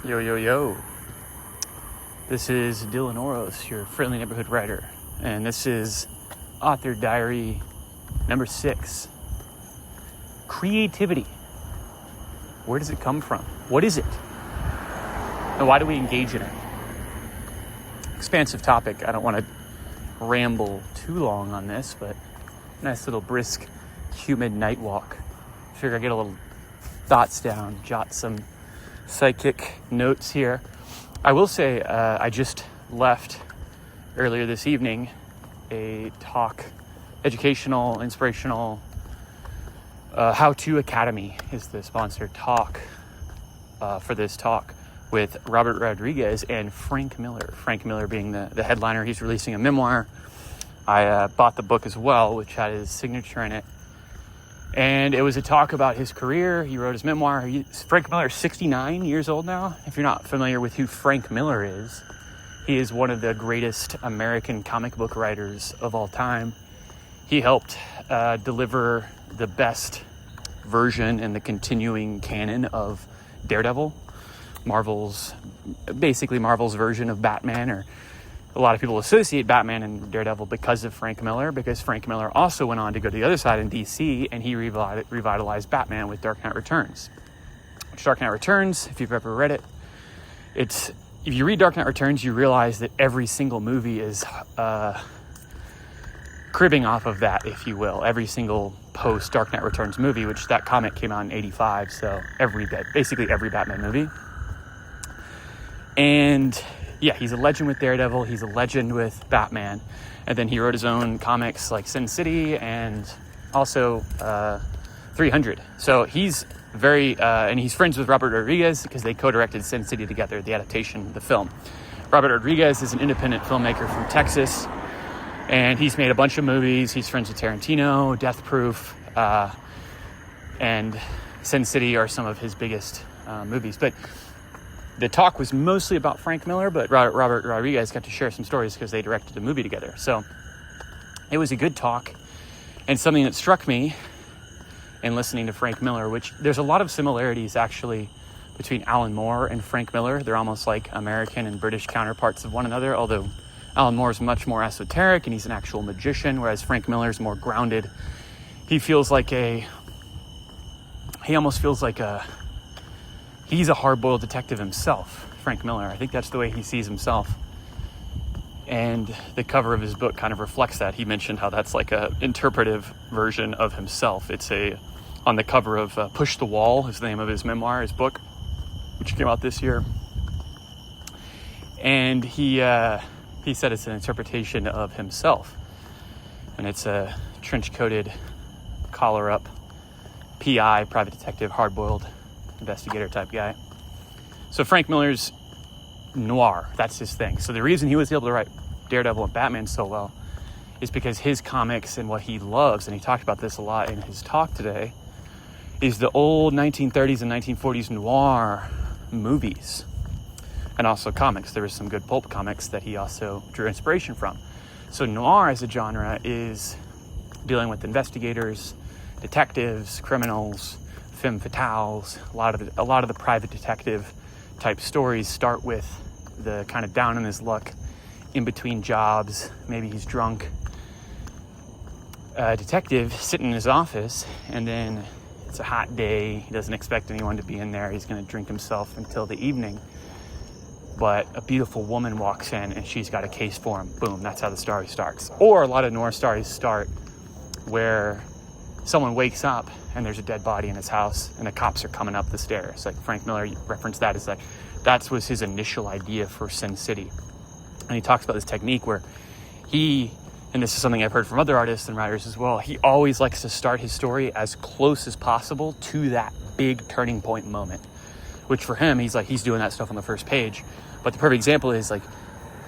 Yo, yo, yo. This is Dylan Oros, your friendly neighborhood writer. And this is Author Diary number 6. Creativity. Where does it come from? What is it? And why do we engage in it? Expansive topic. I don't want to ramble too long on this, but nice little brisk, humid night walk. Figure I get a little thoughts down, jot some psychic notes here. I will say I just left earlier this evening a talk, educational, inspirational, How-To Academy is the sponsored talk for this talk with Robert Rodriguez and Frank Miller. Frank Miller being the headliner. He's releasing a memoir. I bought the book as well, which had his signature in it. And it was a talk about his career. He wrote his memoir. Frank Miller is 69 years old now. If you're not familiar with who Frank Miller is, he is one of the greatest American comic book writers of all time. He helped deliver the best version and the continuing canon of Daredevil, Marvel's version of Batman, or a lot of people associate Batman and Daredevil because of Frank Miller, because Frank Miller also went on to go to the other side in DC, and he revitalized Batman with Dark Knight Returns. Dark Knight Returns, if you've ever read it, if you read Dark Knight Returns, you realize that every single movie is cribbing off of that, if you will. Every single post Dark Knight Returns movie, which that comic came out in 85, so basically every Batman movie. And yeah, he's a legend with Daredevil. He's a legend with Batman. And then he wrote his own comics like Sin City and also 300. So he's and he's friends with Robert Rodriguez because they co-directed Sin City together, the adaptation, the film. Robert Rodriguez is an independent filmmaker from Texas, and he's made a bunch of movies. He's friends with Tarantino, Death Proof, and Sin City are some of his biggest movies. But the talk was mostly about Frank Miller, but Robert Rodriguez got to share some stories because they directed a movie together. So it was a good talk, and something that struck me in listening to Frank Miller, which there's a lot of similarities actually between Alan Moore and Frank Miller. They're almost like American and British counterparts of one another, although Alan Moore is much more esoteric and he's an actual magician, whereas Frank Miller is more grounded. He almost feels like he's a hard-boiled detective himself, Frank Miller. I think that's the way he sees himself. And the cover of his book kind of reflects that. He mentioned how that's like a interpretive version of himself. It's on the cover of Push the Wall is the name of his memoir, his book, which came out this year. And he said it's an interpretation of himself. And it's a trench-coated, collar-up, PI, private detective, hard-boiled investigator type guy. So Frank Miller's noir, that's his thing. So the reason he was able to write Daredevil and Batman so well is because his comics and what he loves, and he talked about this a lot in his talk today, is the old 1930s and 1940s noir movies and also comics. There was some good pulp comics that he also drew inspiration from. So noir as a genre is dealing with investigators, detectives, criminals, femme fatales. A lot of the private detective type stories start with the kind of down in his luck, in between jobs, maybe he's drunk, detective sitting in his office, and then it's a hot day, he doesn't expect anyone to be in there, he's going to drink himself until the evening, but a beautiful woman walks in and she's got a case for him. Boom, that's how the story starts. Or a lot of noir stories start where someone wakes up and there's a dead body in his house and the cops are coming up the stairs. Like Frank Miller referenced that as like, that was his initial idea for Sin City. And he talks about this technique where and this is something I've heard from other artists and writers as well, he always likes to start his story as close as possible to that big turning point moment, which for him, he's doing that stuff on the first page. But the perfect example is like,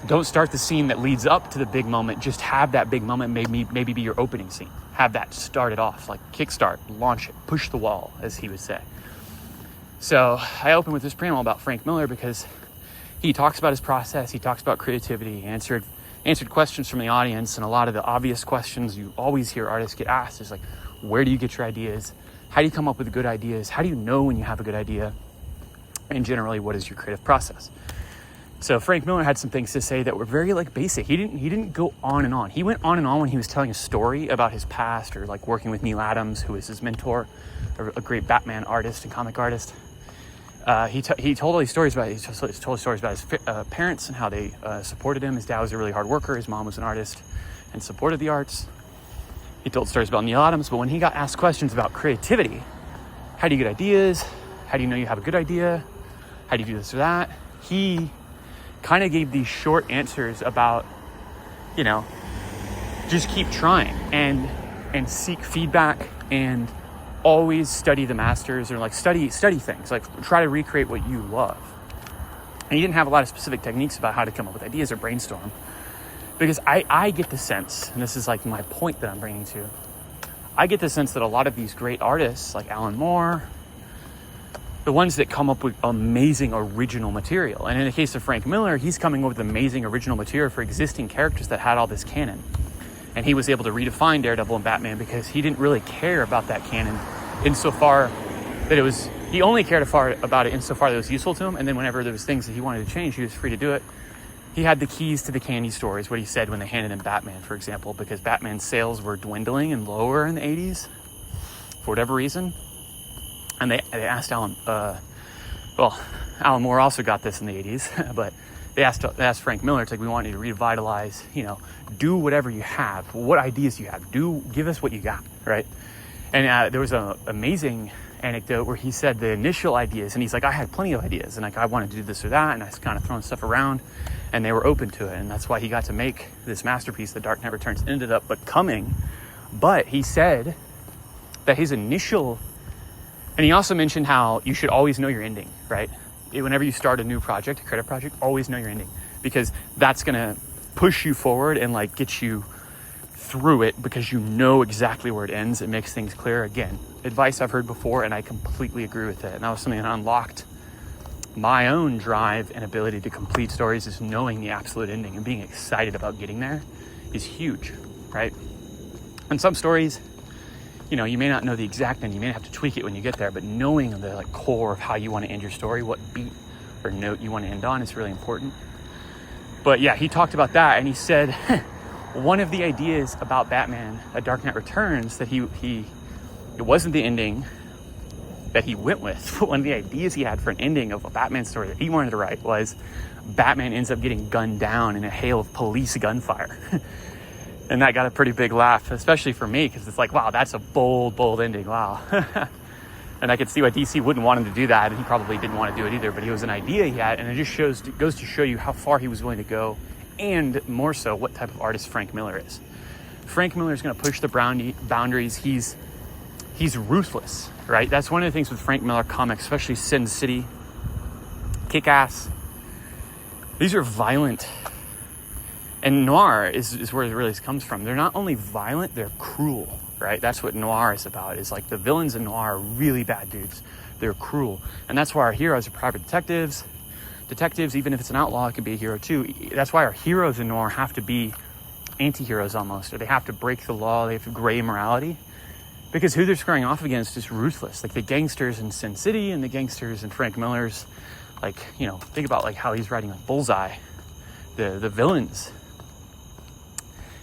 don't start the scene that leads up to the big moment. Just have that big moment maybe be your opening scene. Have that start it off, like kickstart, launch it, push the wall, as he would say. So I opened with this preamble about Frank Miller because he talks about his process. He talks about creativity, answered questions from the audience, and a lot of the obvious questions you always hear artists get asked is like, where do you get your ideas? How do you come up with good ideas? How do you know when you have a good idea? And generally, what is your creative process? So Frank Miller had some things to say that were very like basic. He didn't go on and on. He went on and on when he was telling a story about his past, or like working with Neil Adams, who is his mentor, a great Batman artist and comic artist. He told all these stories about his parents and how they supported him. His dad was a really hard worker. His mom was an artist and supported the arts. He told stories about Neil Adams, but when he got asked questions about creativity, how do you get ideas? How do you know you have a good idea? How do you do this or that? He kind of gave these short answers about, just keep trying and seek feedback and always study the masters, or like study things, like try to recreate what you love. And he didn't have a lot of specific techniques about how to come up with ideas or brainstorm, because I get the sense, and this is like my point that I'm bringing to, I get the sense that a lot of these great artists like Alan Moore, the ones that come up with amazing original material. And in the case of Frank Miller, he's coming up with amazing original material for existing characters that had all this canon. And he was able to redefine Daredevil and Batman because he didn't really care about that canon insofar that he only cared about it insofar that it was useful to him. And then whenever there was things that he wanted to change, he was free to do it. He had the keys to the candy store, is what he said when they handed him Batman, for example, because Batman's sales were dwindling and lower in the 80s for whatever reason. And they asked Alan Moore also got this in the 80s, but they asked Frank Miller, it's like, we want you to revitalize, do whatever you have, what ideas you have, give us what you got, right? And there was an amazing anecdote where he said the initial ideas, and he's like, I had plenty of ideas, and like I wanted to do this or that, and I was kind of throwing stuff around, and they were open to it, and that's why he got to make this masterpiece, The Dark Knight Returns, ended up becoming. But he said that his initial, and he also mentioned how you should always know your ending, right? Whenever you start a new project, a creative project, always know your ending, because that's going to push you forward and like get you through it, because you know exactly where it ends. It makes things clear. Again, advice I've heard before, and I completely agree with it. And that was something that unlocked my own drive and ability to complete stories, is knowing the absolute ending and being excited about getting there is huge, right? And some stories, you may not know the exact end. You may have to tweak it when you get there, but knowing the like core of how you want to end your story, what beat or note you want to end on, is really important. But yeah, he talked about that, and he said one of the ideas about Batman, A Dark Knight Returns, that it wasn't the ending that he went with, but one of the ideas he had for an ending of a Batman story that he wanted to write was Batman ends up getting gunned down in a hail of police gunfire. And that got a pretty big laugh, especially for me, because it's like, wow, that's a bold ending, wow. And I could see why DC wouldn't want him to do that, and he probably didn't want to do it either, but it was an idea he had, and it goes to show you how far he was willing to go, and more so, what type of artist Frank Miller is. Frank Miller is going to push the boundaries. He's ruthless, right? That's one of the things with Frank Miller comics, especially Sin City, Kick-Ass. These are violent. And noir is where it really comes from. They're not only violent, they're cruel, right? That's what noir is about, is like the villains in noir are really bad dudes. They're cruel. And that's why our heroes are private detectives. Detectives, even if it's an outlaw, it can be a hero too. That's why our heroes in noir have to be anti-heroes almost, or they have to break the law, they have gray morality. Because who they're squaring off against is ruthless. Like the gangsters in Sin City and the gangsters in Frank Miller's, like, think about like how he's writing like Bullseye. The villains.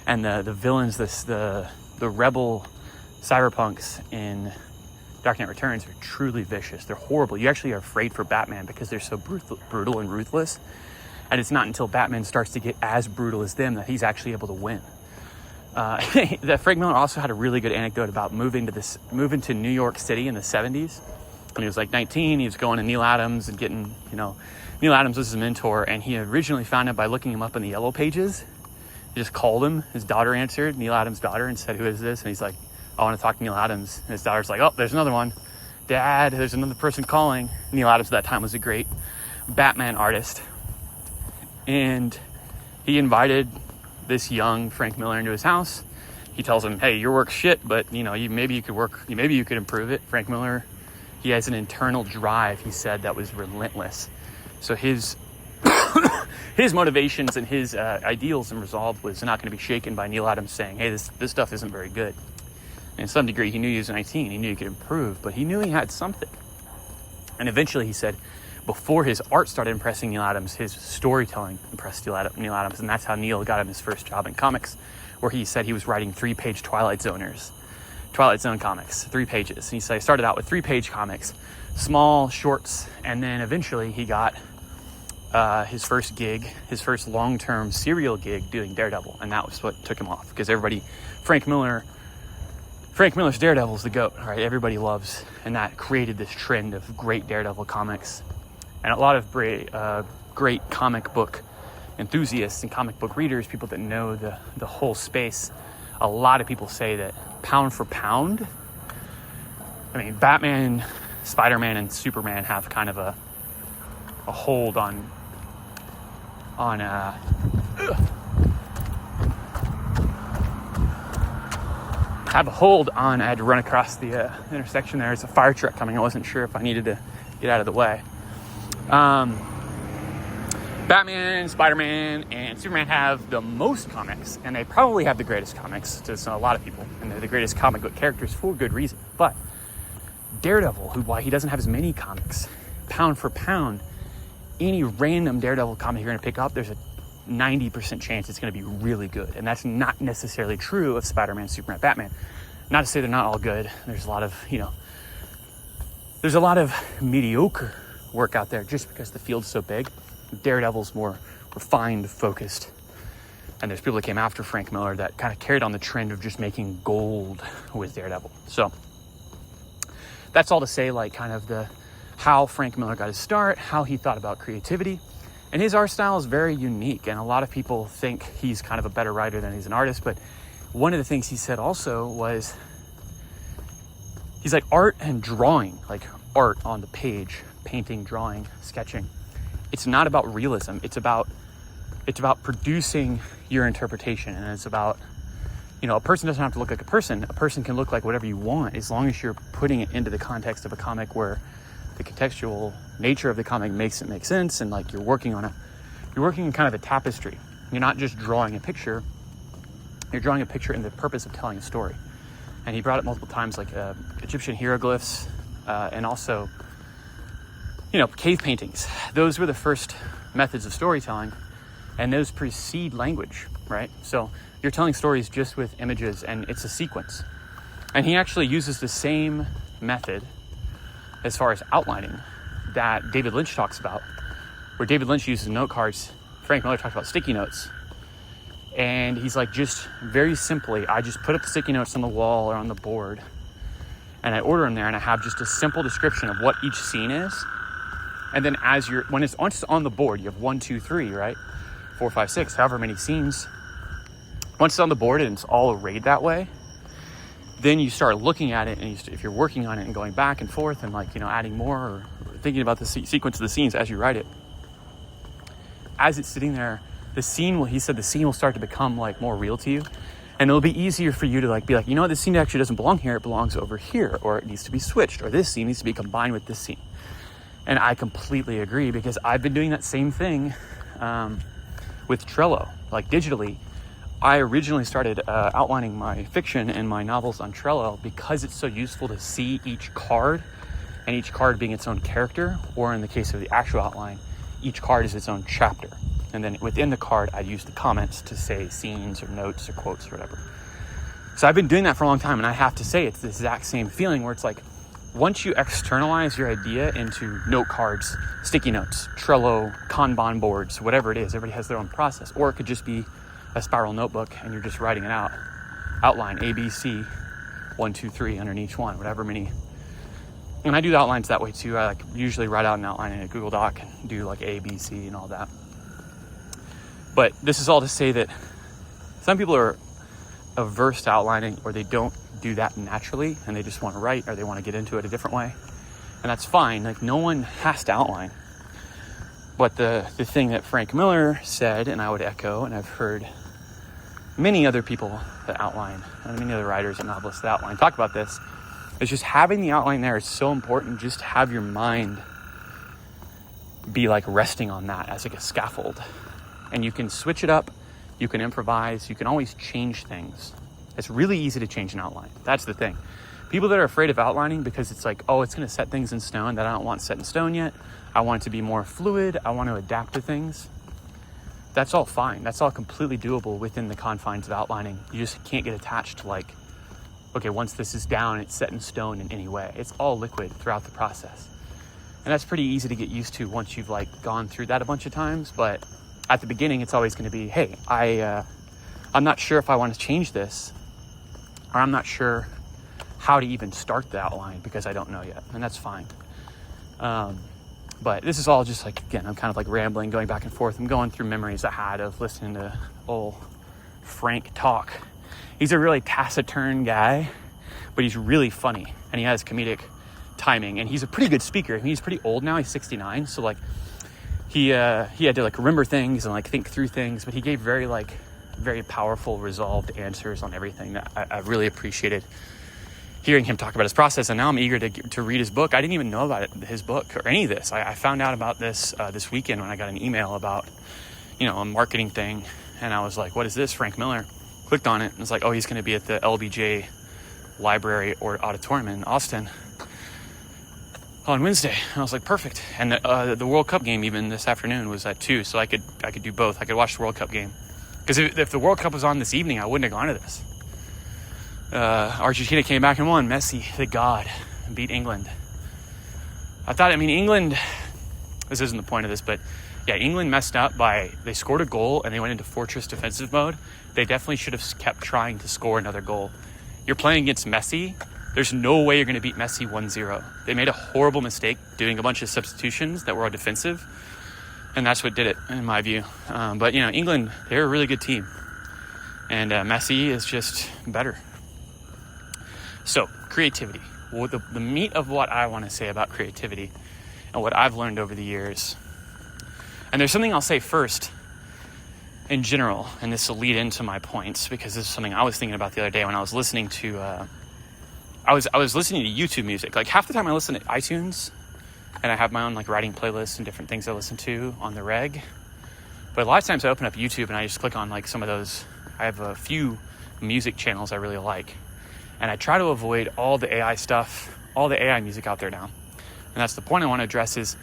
And the villains, the rebel cyberpunks in Dark Knight Returns are truly vicious. They're horrible. You actually are afraid for Batman because they're so brutal and ruthless. And it's not until Batman starts to get as brutal as them that he's actually able to win. That Frank Miller also had a really good anecdote about moving to New York City in the 70s. When he was like 19, he was going to Neil Adams and getting, Neil Adams was his mentor, and he originally found him by looking him up in the Yellow Pages. He just called him. His daughter answered, Neil Adams' daughter, and said, "Who is this?" And he's like, "I want to talk to Neil Adams." And his daughter's like, "Oh, there's another one. Dad, there's another person calling." Neil Adams at that time was a great Batman artist. And he invited this young Frank Miller into his house. He tells him, "Hey, your work's shit, but maybe you could improve it." Frank Miller, he has an internal drive, he said, that was relentless. So his motivations and his ideals and resolve was not going to be shaken by Neil Adams saying, "Hey, this stuff isn't very good." And to some degree, he knew he was 19. He knew he could improve, but he knew he had something. And eventually he said, before his art started impressing Neil Adams, his storytelling impressed Neil Adams. And that's how Neil got him his first job in comics, where he said he was writing 3-page Twilight Zone comics, 3 pages. And he said he started out with 3-page comics, small shorts, and then eventually he got his first long-term serial gig doing Daredevil, and that was what took him off, because Frank Miller's Daredevil is the GOAT, right? Everybody loves, and that created this trend of great Daredevil comics. And a lot of great comic book enthusiasts and comic book readers, people that know the whole space, a lot of people say that pound for pound, I mean, Batman, Spider-Man, and Superman have kind of a hold on I had to run across the intersection there. There's a fire truck coming. I wasn't sure if I needed to get out of the way. Batman, Spider-Man, and Superman have the most comics, and they probably have the greatest comics to a lot of people, and they're the greatest comic book characters for good reason. But Daredevil, why he doesn't have as many comics, pound for pound, any random Daredevil comic you're going to pick up, there's a 90% chance it's going to be really good. And that's not necessarily true of Spider-Man, Superman, Batman. Not to say they're not all good. There's a lot of mediocre work out there just because the field's so big. Daredevil's more refined, focused. And there's people that came after Frank Miller that kind of carried on the trend of just making gold with Daredevil. So that's all to say, like, kind of how Frank Miller got his start, how he thought about creativity. And his art style is very unique, and a lot of people think he's kind of a better writer than he's an artist. But one of the things he said also was, he's like, art and drawing, like art on the page, painting, drawing, sketching, it's not about realism. It's about producing your interpretation. And it's about, a person doesn't have to look like a person. A person can look like whatever you want, as long as you're putting it into the context of a comic where the contextual nature of the comic makes it make sense, and like you're working in kind of a tapestry. You're not just drawing a picture, you're drawing a picture in the purpose of telling a story. And he brought it multiple times, like Egyptian hieroglyphs, and also, cave paintings. Those were the first methods of storytelling, and those precede language, right? So you're telling stories just with images, and it's a sequence. And he actually uses the same method as far as outlining that David Lynch talks about, where David Lynch uses note cards. Frank Miller talks about sticky notes. And he's like, just very simply, I just put up the sticky notes on the wall or on the board, and I order them there, and I have just a simple description of what each scene is. And then when it's on the board, you have 1, 2, 3, right? 4, 5, 6, however many scenes. Once it's on the board and it's all arrayed that way, then you start looking at it, and if you're working on it and going back and forth and adding more or thinking about the sequence of the scenes as you write it, as it's sitting there, the scene will start to become more real to you, and it'll be easier for you to be like, this scene actually doesn't belong here, it belongs over here, or it needs to be switched, or this scene needs to be combined with this scene. And I completely agree, because I've been doing that same thing with Trello, digitally. I originally started outlining my fiction and my novels on Trello because it's so useful to see each card, and each card being its own character, or in the case of the actual outline, each card is its own chapter. And then within the card, I'd use the comments to say scenes or notes or quotes or whatever. So I've been doing that for a long time, and I have to say it's the exact same feeling where it's like, once you externalize your idea into note cards, sticky notes, Trello, Kanban boards, whatever it is, everybody has their own process. Or it could just be a spiral notebook and you're just writing it out. Outline, A, B, C, 1, 2, 3 underneath each one, whatever many. And I do the outlines that way too. I usually write out an outline in a Google Doc and do A, B, C and all that. But this is all to say that some people are averse to outlining, or they don't do that naturally, and they just want to write, or they want to get into it a different way. And that's fine. No one has to outline. But the thing that Frank Miller said, and I would echo, and I've heard many other people that outline, and many other writers and novelists that outline, talk about this, is just having the outline there is so important. Just have your mind be resting on that as a scaffold. And you can switch it up, you can improvise, you can always change things. It's really easy to change an outline. That's the thing. People that are afraid of outlining because it's like, oh, it's going to set things in stone that I don't want set in stone yet. I want it to be more fluid. I want to adapt to things. That's all fine. That's all completely doable within the confines of outlining. You just can't get attached to like, okay, once this is down, it's set in stone in any way. It's all liquid throughout the process. And that's pretty easy to get used to once you've like gone through that a bunch of times. But at the beginning, it's always going to be, hey, I'm not sure if I want to change this, or I'm not sure how to even start the outline because I don't know yet. And that's fine. But this is all just like, again, I'm kind of like rambling, going back and forth. I'm going through memories I had of listening to old Frank talk. He's a really taciturn guy, but he's really funny and he has comedic timing, and he's a pretty good speaker. I mean, he's pretty old now. He's 69. So like he had to like remember things and like think through things, but he gave very powerful, resolved answers on everything that I really appreciated hearing him talk about his process. And now I'm eager to read his book. I didn't even know about his book or any of this. I found out about this this weekend when I got an email about, a marketing thing. And I was like, what is this? Frank Miller. Clicked on it and it's like, oh, he's going to be at the LBJ Library or Auditorium in Austin on Wednesday. And I was like, perfect. And the World Cup game even this afternoon was at 2, so I could do both. I could watch the World Cup game. Because if the World Cup was on this evening, I wouldn't have gone to this. Argentina came back and won. Messi, the god, beat England. England, this isn't the point of this, but yeah, England messed up they scored a goal and they went into fortress defensive mode. They definitely should have kept trying to score another goal. You're playing against Messi. There's no way you're going to beat Messi 1-0. They made a horrible mistake doing a bunch of substitutions that were defensive, and that's what did it, in my view. But, England, they're a really good team, and Messi is just better. So, creativity. Well, the meat of what I want to say about creativity and what I've learned over the years, and there's something I'll say first in general, and this will lead into my points, because this is something I was thinking about the other day when I was listening to I was listening to YouTube music. Like half the time I listen to iTunes, and I have my own like writing playlists and different things I listen to on the reg. But a lot of times I open up YouTube and I just click on like some of those. I have a few music channels I really like, and I try to avoid all the AI stuff, all the AI music out there now. And that's the point I want to address is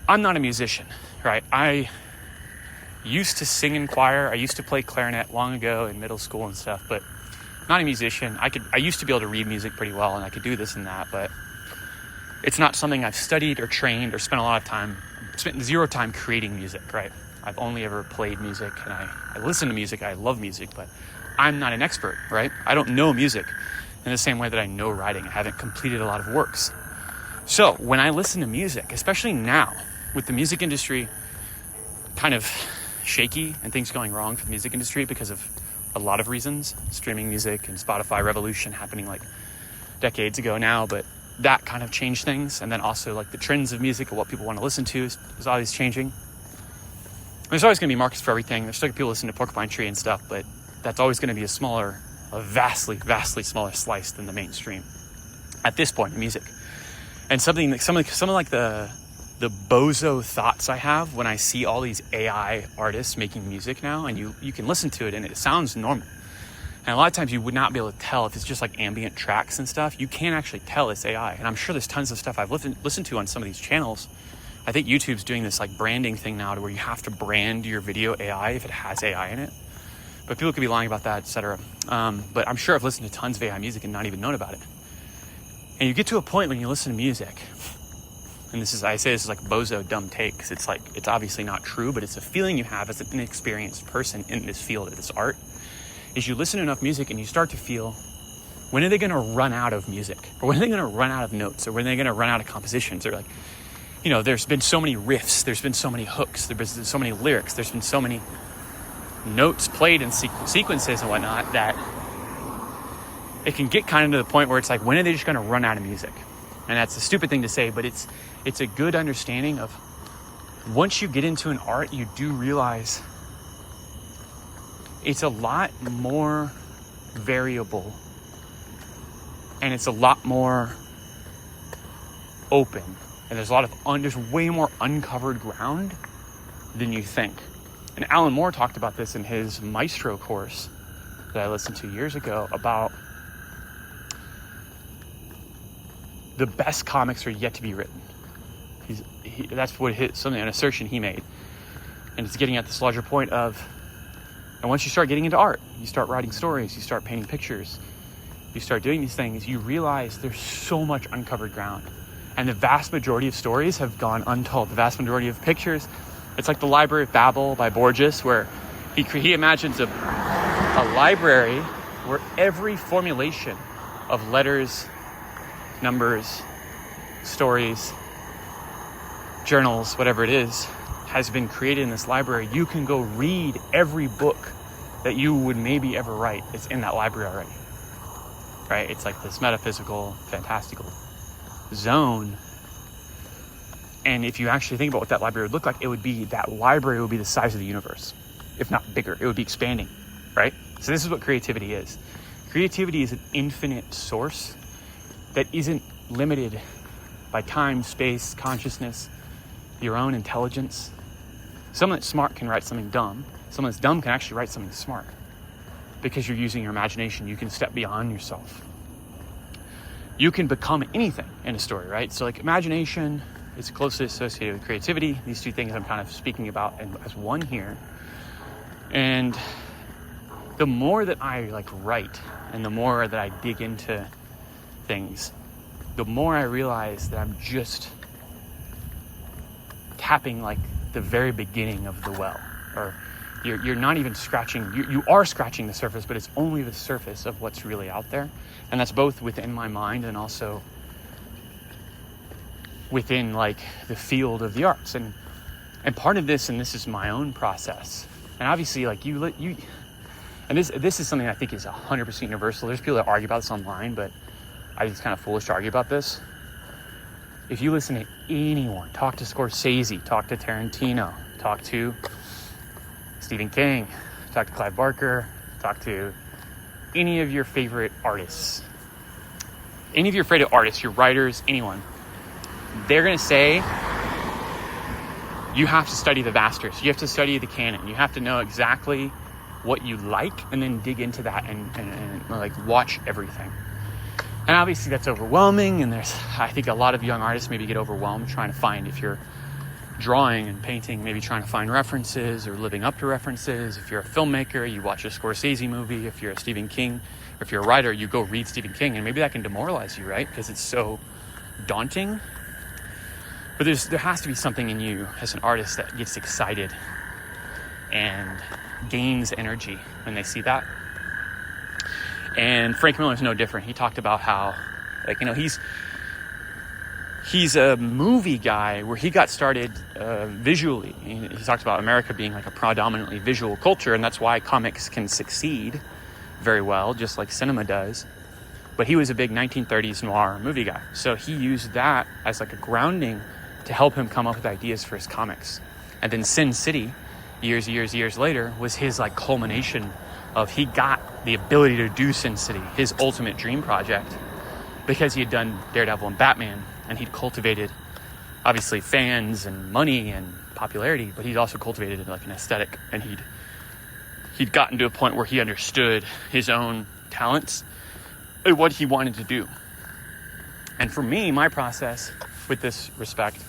I'm not a musician, right? I used to sing in choir. I used to play clarinet long ago in middle school and stuff, but not a musician. I used to be able to read music pretty well, and I could do this and that, but it's not something I've studied or trained or spent a lot of time, spent zero time creating music, right? I've only ever played music, and I listen to music. I love music, but I'm not an expert, right? I don't know music in the same way that I know writing. I haven't completed a lot of works. So when I listen to music, especially now with the music industry kind of shaky and things going wrong for the music industry because of a lot of reasons, streaming music and Spotify revolution happening like decades ago now, but that kind of changed things. And then also like the trends of music and what people want to listen to is always changing. There's always going to be markets for everything. There's still people listening to Porcupine Tree and stuff, but that's always going to be a vastly smaller slice than the mainstream at this point in music. And some of like the bozo thoughts I have when I see all these AI artists making music now, and you can listen to it and it sounds normal. And a lot of times you would not be able to tell if it's just like ambient tracks and stuff. You can't actually tell it's AI. And I'm sure there's tons of stuff I've listened to on some of these channels. I think YouTube's doing this like branding thing now to where you have to brand your video AI if it has AI in it. But people could be lying about that, etc. But I'm sure I've listened to tons of AI music and not even known about it. And you get to a point when you listen to music, and I say this is like bozo dumb take, because it's obviously not true, but it's a feeling you have as an inexperienced person in this field of this art, is you listen to enough music and you start to feel, when are they going to run out of music? Or when are they going to run out of notes? Or when are they going to run out of compositions? Or like, there's been so many riffs, there's been so many hooks, there's been so many lyrics, there's been so many notes played in sequences and whatnot, that it can get kind of to the point where it's like, when are they just going to run out of music? And that's a stupid thing to say, but it's a good understanding of, once you get into an art, you do realize it's a lot more variable and it's a lot more open, and there's there's way more uncovered ground than you think. And Alan Moore talked about this in his Maestro course that I listened to years ago, about the best comics are yet to be written. That's what an assertion he made. And it's getting at this larger point of, and once you start getting into art, you start writing stories, you start painting pictures, you start doing these things, you realize there's so much uncovered ground. And the vast majority of stories have gone untold. The vast majority of pictures, it's like the Library of Babel by Borges, where he imagines a library where every formulation of letters, numbers, stories, journals, whatever it is, has been created in this library. You can go read every book that you would maybe ever write. It's in that library already, right? It's like this metaphysical, fantastical zone. And if you actually think about what that library would look like, that library would be the size of the universe, if not bigger. It would be expanding, right? So this is what creativity is. Creativity is an infinite source that isn't limited by time, space, consciousness, your own intelligence. Someone that's smart can write something dumb. Someone that's dumb can actually write something smart. Because you're using your imagination, you can step beyond yourself. You can become anything in a story, right? So like imagination is closely associated with creativity. These two things I'm kind of speaking about as one here. And the more that I write and the more that I dig into things, the more I realize that I'm just tapping the very beginning of the well, or you're not even scratching, you are scratching the surface, but it's only the surface of what's really out there. And that's both within my mind and also within the field of the arts. And part of this, and this is my own process, and obviously and this is something I think is 100% universal. There's people that argue about this online, but I think it's kind of foolish to argue about this. If you listen to anyone, talk to Scorsese, talk to Tarantino, talk to Stephen King, talk to Clive Barker, talk to any of your favorite artists, your writers, anyone, they're going to say you have to study the masters. You have to study the canon. You have to know exactly what you like and then dig into that and watch everything. And obviously that's overwhelming, and I think a lot of young artists maybe get overwhelmed trying to find, if you're drawing and painting, maybe trying to find references or living up to references. If you're a filmmaker, you watch a Scorsese movie. If you're a Stephen King, or if you're a writer, you go read Stephen King, and maybe that can demoralize you, right? Because it's so daunting. But there has to be something in you as an artist that gets excited and gains energy when they see that. And Frank Miller is no different. He talked about how, he's a movie guy where he got started visually. He talked about America being a predominantly visual culture, and that's why comics can succeed very well, just like cinema does. But he was a big 1930s noir movie guy. So he used that as a grounding to help him come up with ideas for his comics. And then Sin City, years later, was his culmination of, he got the ability to do Sin City, his ultimate dream project, because he had done Daredevil and Batman, and he'd cultivated obviously fans and money and popularity, but he'd also cultivated an aesthetic, and he'd gotten to a point where he understood his own talents and what he wanted to do. And for me, my process with this respect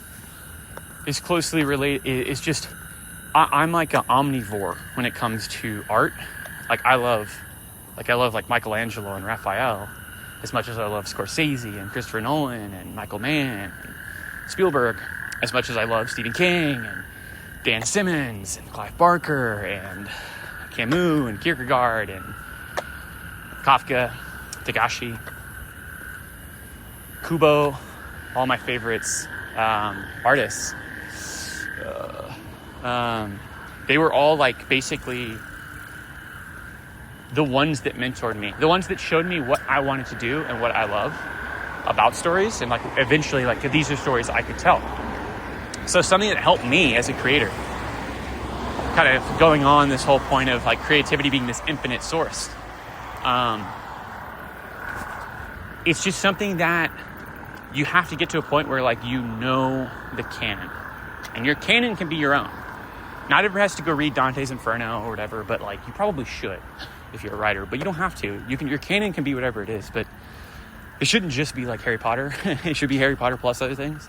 is closely related. It's just, I'm an omnivore when it comes to art. I love Michelangelo and Raphael as much as I love Scorsese and Christopher Nolan and Michael Mann and Spielberg, as much as I love Stephen King and Dan Simmons and Clive Barker and Camus and Kierkegaard and Kafka, Togashi, Kubo, all my favorites, artists. They were all basically the ones that mentored me, the ones that showed me what I wanted to do and what I love about stories, and eventually these are stories I could tell. So something that helped me as a creator, kind of going on this whole point of creativity being this infinite source. It's just something that you have to get to a point where the canon, and your canon can be your own. Not everyone has to go read Dante's Inferno or whatever, but you probably should if you're a writer, but you don't have to. Your canon can be whatever it is, but it shouldn't just be like Harry Potter. It should be Harry Potter plus other things.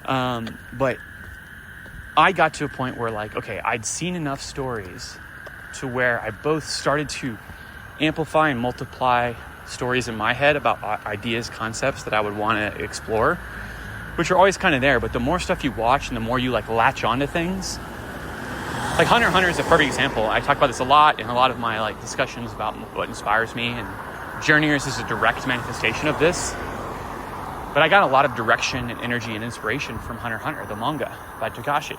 But I got to a point where like, okay, I'd seen enough stories to where I both started to amplify and multiply stories in my head about ideas, concepts that I would want to explore, which are always kind of there. But the more stuff you watch and the more you like latch onto things, like Hunter x Hunter is a perfect example. I talk about this a lot in a lot of my like discussions about what inspires me, and Journeyers is a direct manifestation of this. But I got a lot of direction and energy and inspiration from Hunter x Hunter, the manga by Togashi,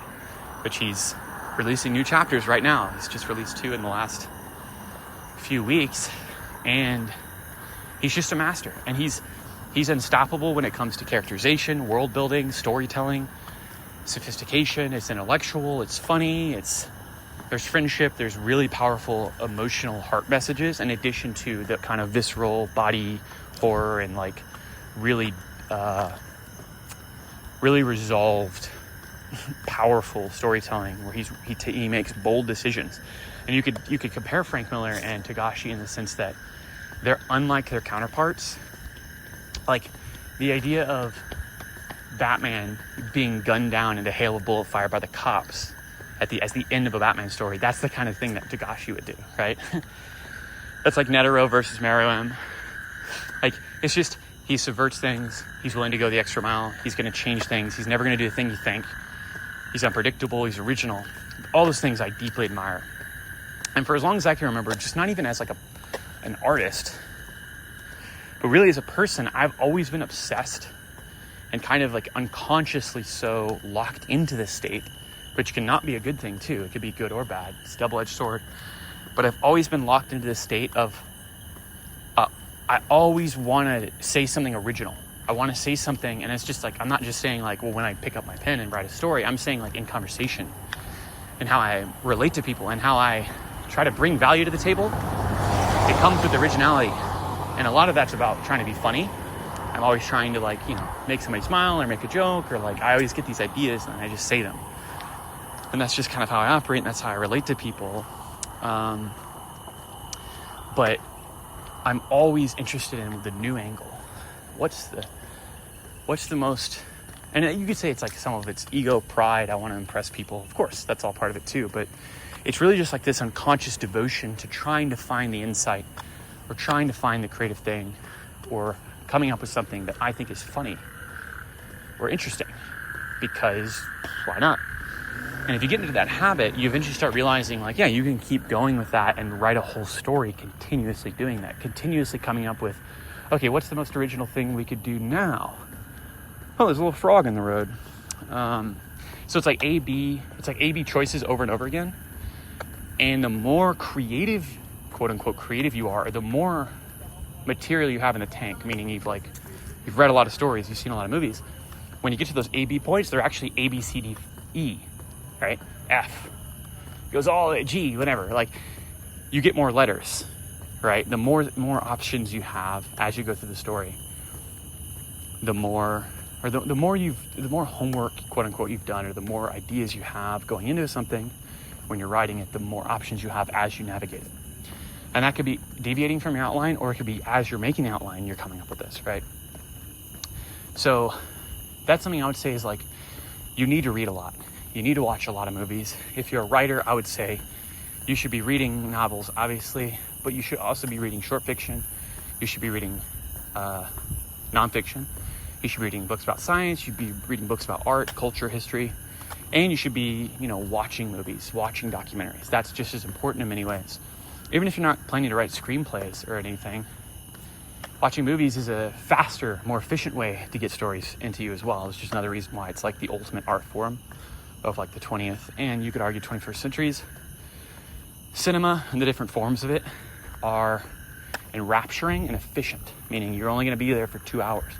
which he's releasing new chapters right now. He's just released 2 in the last few weeks, and he's just a master. And he's unstoppable when it comes to characterization, world building, storytelling, sophistication. It's intellectual, it's funny, there's friendship, there's really powerful emotional heart messages, in addition to the kind of visceral body horror and like really resolved, powerful storytelling where he makes bold decisions. And you could compare Frank Miller and Togashi in the sense that they're unlike their counterparts. Like the idea of Batman being gunned down in a hail of bullet fire by the cops as the end of a Batman story, that's the kind of thing that Togashi would do, right? That's like Netero versus Meruem. Like, it's just, he subverts things. He's willing to go the extra mile. He's going to change things. He's never going to do the thing you think. He's unpredictable. He's original. All those things I deeply admire. And for as long as I can remember, just not even as like an artist, but really as a person, I've always been obsessed and kind of like unconsciously so locked into this state, which cannot be a good thing too. It could be good or bad. It's a double-edged sword. But I've always been locked into this state of, I always want to say something original. I want to say something, and it's just like, I'm not just saying like, well, when I pick up my pen and write a story, I'm saying like in conversation and how I relate to people and how I try to bring value to the table. It comes with originality. And a lot of that's about trying to be funny. I'm always trying to like, make somebody smile or make a joke, or like I always get these ideas and I just say them. And that's just kind of how I operate, and that's how I relate to people. But I'm always interested in the new angle. What's the most, and you could say it's like some of it's ego, pride, I want to impress people. Of course, that's all part of it too. But it's really just like this unconscious devotion to trying to find the insight, or trying to find the creative thing, or coming up with something that I think is funny or interesting, because why not? And if you get into that habit, you eventually start realizing like, yeah, you can keep going with that and write a whole story continuously doing that, continuously coming up with, okay, what's the most original thing we could do now? Oh, there's a little frog in the road. So it's like A-B choices over and over again. And the more creative, quote unquote creative you are, the more material you have in the tank, meaning you've read a lot of stories, you've seen a lot of movies. When you get to those A-B points, they're actually A, B, C, D, E, right? F goes all G, whatever. Like, you get more letters, right? The more options you have as you go through the story, the more homework, quote unquote, you've done, or the more ideas you have going into something when you're writing it, the more options you have as you navigate it. And that could be deviating from your outline, or it could be as you're making the outline, you're coming up with this, right? So that's something I would say is like, you need to read a lot. You need to watch a lot of movies. If you're a writer, I would say you should be reading novels, obviously, but you should also be reading short fiction. You should be reading nonfiction. You should be reading books about science. You should be reading books about art, culture, history. And you should be, watching movies, watching documentaries. That's just as important in many ways. Even if you're not planning to write screenplays or anything, watching movies is a faster, more efficient way to get stories into you as well. It's just another reason why it's like the ultimate art form of like the 20th, and you could argue 21st centuries. Cinema and the different forms of it are enrapturing and efficient, meaning you're only going to be there for 2 hours,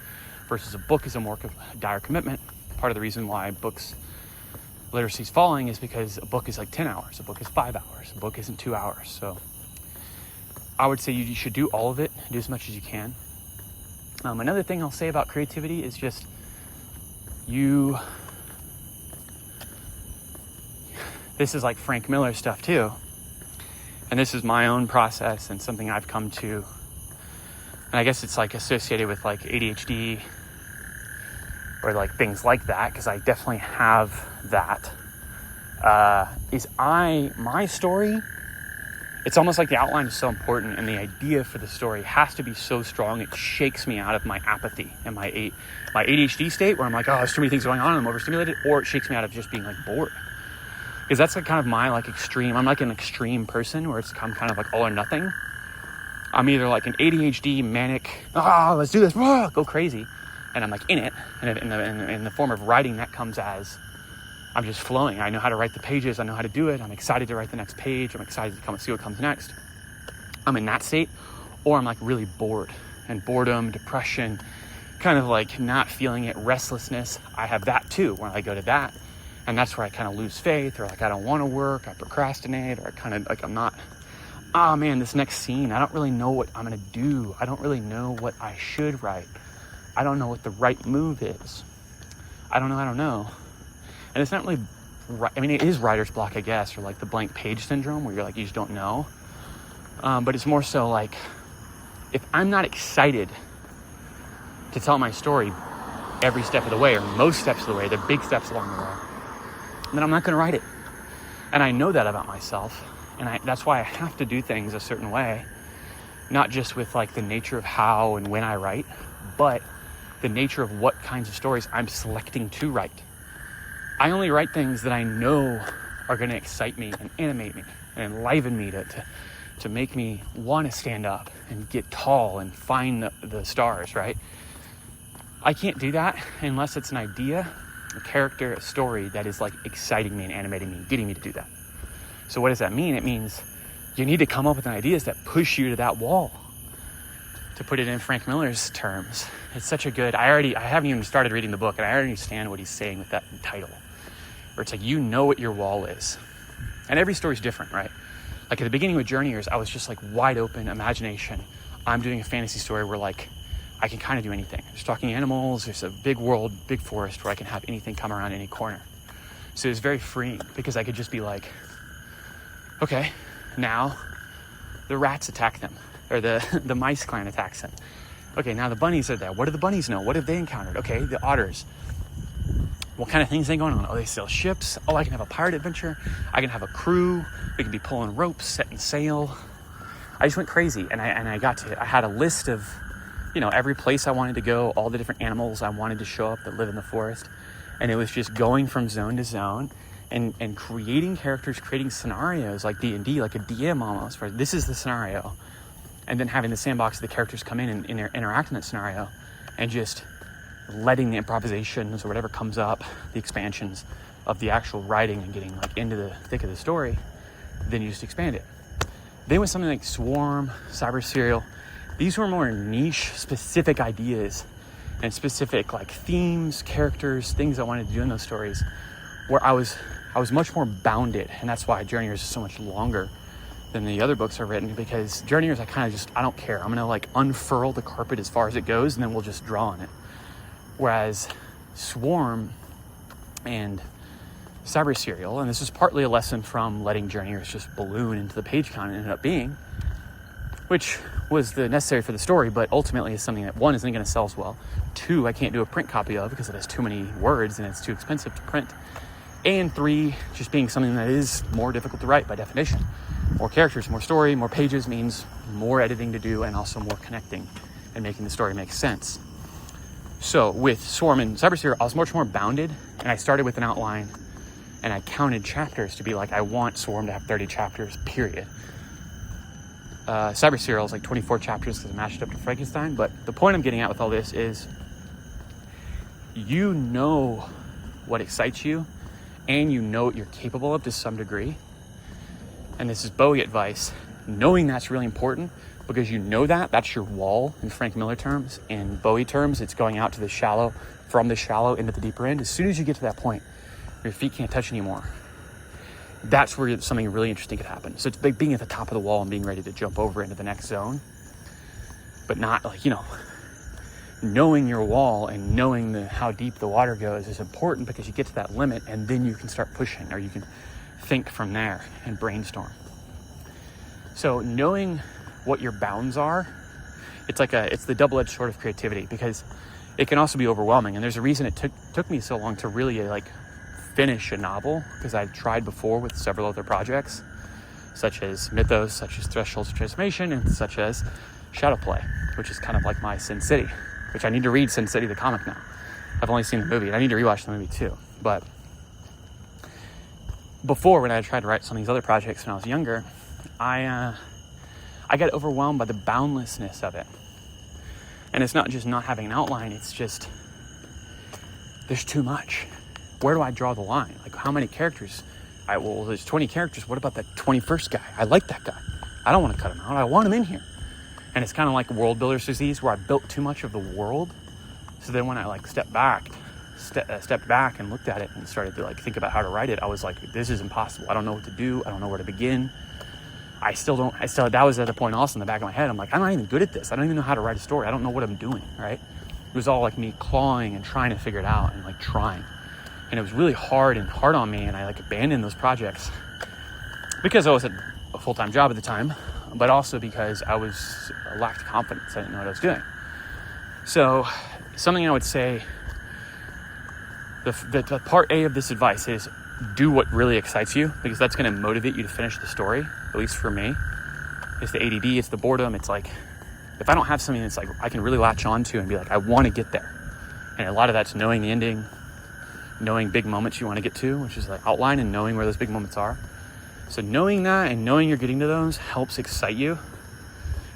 versus a book is a more dire commitment. Part of the reason why books literacy is falling is because a book is like 10 hours, a book is 5 hours, a book isn't 2 hours. So I would say you should do all of it, do as much as you can. Another thing I'll say about creativity is just this is like Frank Miller stuff too. And this is my own process and something I've come to and I guess it's like associated with like ADHD or like things like that, because I definitely have that, my story, it's almost like the outline is so important, and the idea for the story has to be so strong it shakes me out of my apathy and my ADHD state, where I'm like, oh, there's too many things going on, I'm overstimulated, or it shakes me out of just being like bored. Because that's like kind of my like extreme, I'm like an extreme person where I'm kind of like all or nothing. I'm either like an ADHD manic, let's do this, go crazy, and I'm like in it, and in the form of writing, that comes as I'm just flowing. I know how to write the pages. I know how to do it. I'm excited to write the next page. I'm excited to come and see what comes next. I'm in that state. Or I'm like really bored, and boredom, depression, kind of like not feeling it, restlessness. I have that too, when I go to that. And that's where I kind of lose faith, or like I don't want to work, I procrastinate, or I kind of like I'm not, this next scene, I don't really know what I'm going to do. I don't really know what I should write. I don't know what the right move is. I don't know. And it's not really, it is writer's block, I guess, or like the blank page syndrome, where you're like, you just don't know. But it's more so like, if I'm not excited to tell my story every step of the way, or most steps of the way, the big steps along the way, then I'm not going to write it. And I know that about myself. And that's why I have to do things a certain way, not just with like the nature of how and when I write, but the nature of what kinds of stories I'm selecting to write. I only write things that I know are going to excite me and animate me and enliven me to make me want to stand up and get tall and find the stars, right? I can't do that unless it's an idea, a character, a story that is like exciting me and animating me, getting me to do that. So what does that mean? It means you need to come up with ideas that push you to that wall. To put it in Frank Miller's terms, it's such a good, I haven't even started reading the book, and I already understand what he's saying with that title. Where it's like, you know what your wall is. And every story's different, right? Like at the beginning with Journeyers, I was just like wide open imagination. I'm doing a fantasy story where like, I can kind of do anything. There's talking animals, there's a big world, big forest where I can have anything come around any corner. So it was very freeing, because I could just be like, okay, now the rats attack them, or the mice clan attacks them. Okay, now the bunnies are there. What do the bunnies know? What have they encountered? Okay, the otters. What kind of things are going on? Oh, they sail ships. Oh, I can have a pirate adventure. I can have a crew. We can be pulling ropes, setting sail. I just went crazy, and I had a list of, every place I wanted to go, all the different animals I wanted to show up that live in the forest. And it was just going from zone to zone and creating characters, creating scenarios like D&D, like a DM almost, where this is the scenario. And then having the sandbox of the characters come in and interact in that scenario, and just letting the improvisations or whatever comes up, the expansions of the actual writing, and getting like into the thick of the story, then you just expand it. Then with something like Swarm, Cyber Serial, these were more niche, specific ideas and specific like themes, characters, things I wanted to do in those stories, where I was much more bounded. And that's why Journeyers is so much longer than the other books I've written, because Journeyers, I don't care. I'm going to like unfurl the carpet as far as it goes, and then we'll just draw on it. Whereas Swarm and Cyber Serial, and this is partly a lesson from letting Journeyers just balloon into the page count it ended up being, which was the necessary for the story, but ultimately is something that, one, isn't going to sell as well. Two, I can't do a print copy of because it has too many words and it's too expensive to print. And three, just being something that is more difficult to write by definition. More characters, more story, more pages means more editing to do, and also more connecting and making the story make sense. So with Swarm and Cyber Serial, I was much more bounded, and I started with an outline, and I counted chapters to be like, I want Swarm to have 30 chapters, period. Cyber Serial is like 24 chapters because I matched it up to Frankenstein. But the point I'm getting at with all this is, you know what excites you, and you know what you're capable of to some degree. And this is Bowie advice. Knowing that's really important, because you know that's your wall in Frank Miller terms. In Bowie terms, it's going out to the shallow, from the shallow into the deeper end. As soon as you get to that point, your feet can't touch anymore. That's where something really interesting could happen. So it's like being at the top of the wall and being ready to jump over into the next zone. But not like, knowing your wall and knowing how deep the water goes is important, because you get to that limit and then you can start pushing, or you can think from there and brainstorm. So knowing what your bounds are it's the double-edged sword of creativity, because it can also be overwhelming. And there's a reason it took me so long to really like finish a novel, because I tried before with several other projects, such as Mythos, such as Thresholds of Transformation, and such as Shadowplay, which is kind of like my Sin City, which I need to read Sin City, the comic now. I've only seen the movie, and I need to rewatch the movie too. But before, when I tried to write some of these other projects when I was younger, I got overwhelmed by the boundlessness of it. And it's not just not having an outline, it's just, there's too much. Where do I draw the line? Like, how many characters? Well, there's 20 characters. What about that 21st guy? I like that guy. I don't want to cut him out. I want him in here. And it's kind of like world builder's disease, where I built too much of the world. So then when I like stepped back and looked at it and started to like think about how to write it, I was like, this is impossible. I don't know what to do. I don't know where to begin. That was at the point also in the back of my head. I'm like, I'm not even good at this. I don't even know how to write a story. I don't know what I'm doing, right? It was all like me clawing and trying to figure it out and like trying. And it was really hard on me. And I like abandoned those projects because I was at a full-time job at the time, but also because I lacked confidence. I didn't know what I was doing. So something I would say, the part A of this advice is do what really excites you, because that's going to motivate you to finish the story. At least for me, it's the ADD, it's the boredom. It's like, if I don't have something that's like I can really latch onto and be like, I want to get there. And a lot of that's knowing the ending, knowing big moments you want to get to, which is like outline, and knowing where those big moments are. So knowing that and knowing you're getting to those helps excite you.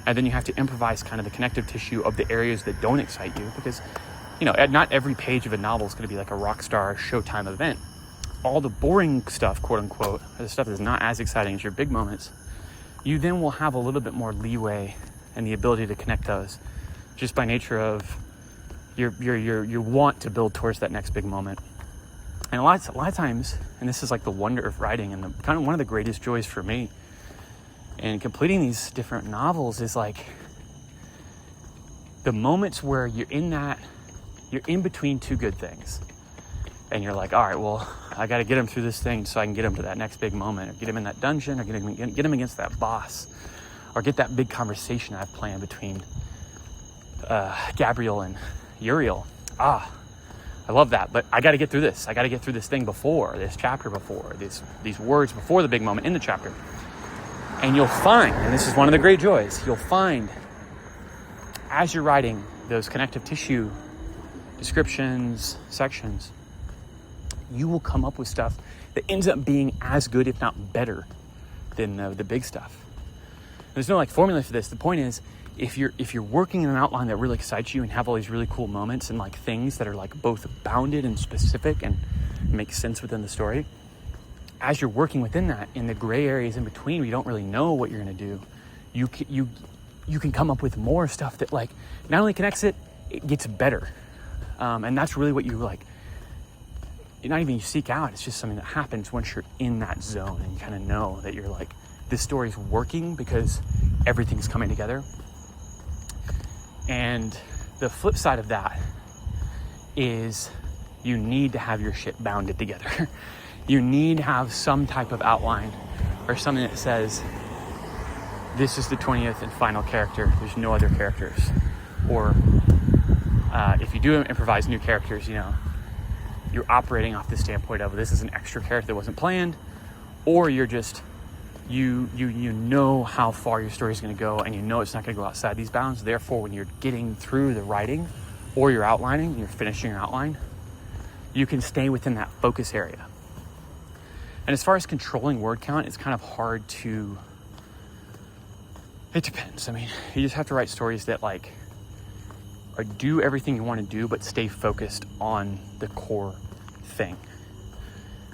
And then you have to improvise kind of the connective tissue of the areas that don't excite you, because, you know, not every page of a novel is going to be like a rock star Showtime event. All the boring stuff, quote unquote, the stuff that's not as exciting as your big moments, you then will have a little bit more leeway and the ability to connect those, just by nature of your want to build towards that next big moment. And a lot of times, and this is like the wonder of writing, and kind of one of the greatest joys for me in completing these different novels, is like the moments where you're in between two good things. And you're like, all right, well, I got to get him through this thing so I can get him to that next big moment, or get him in that dungeon, or get him against that boss, or get that big conversation I've planned between Gabriel and Uriel. I love that, but I got to get through this. I got to get through this thing before, this chapter before, these words before the big moment in the chapter. And you'll find, and this is one of the great joys, you'll find as you're writing those connective tissue descriptions, sections, you will come up with stuff that ends up being as good, if not better, than the big stuff. There's no like formula for this. The point is, if you're working in an outline that really excites you and have all these really cool moments and like things that are like both bounded and specific and make sense within the story, as you're working within that, in the gray areas in between where you don't really know what you're going to do, you can come up with more stuff that like not only connects it gets better. And that's really what you like. Not even you seek out, it's just something that happens once you're in that zone, and you kind of know that you're like, this story's working because everything's coming together. And the flip side of that is you need to have your shit bounded together. You need to have some type of outline or something that says, this is the 20th and final character, there's no other characters. Or if you do improvise new characters, you know, you're operating off the standpoint of, this is an extra character that wasn't planned, or you're just, you know how far your story is going to go, and you know it's not going to go outside these bounds. Therefore, when you're getting through the writing or you're outlining, you're finishing your outline, you can stay within that focus area. And as far as controlling word count, it's kind of hard to, it depends. I mean, you just have to write stories that like, or do everything you want to do, but stay focused on the core thing.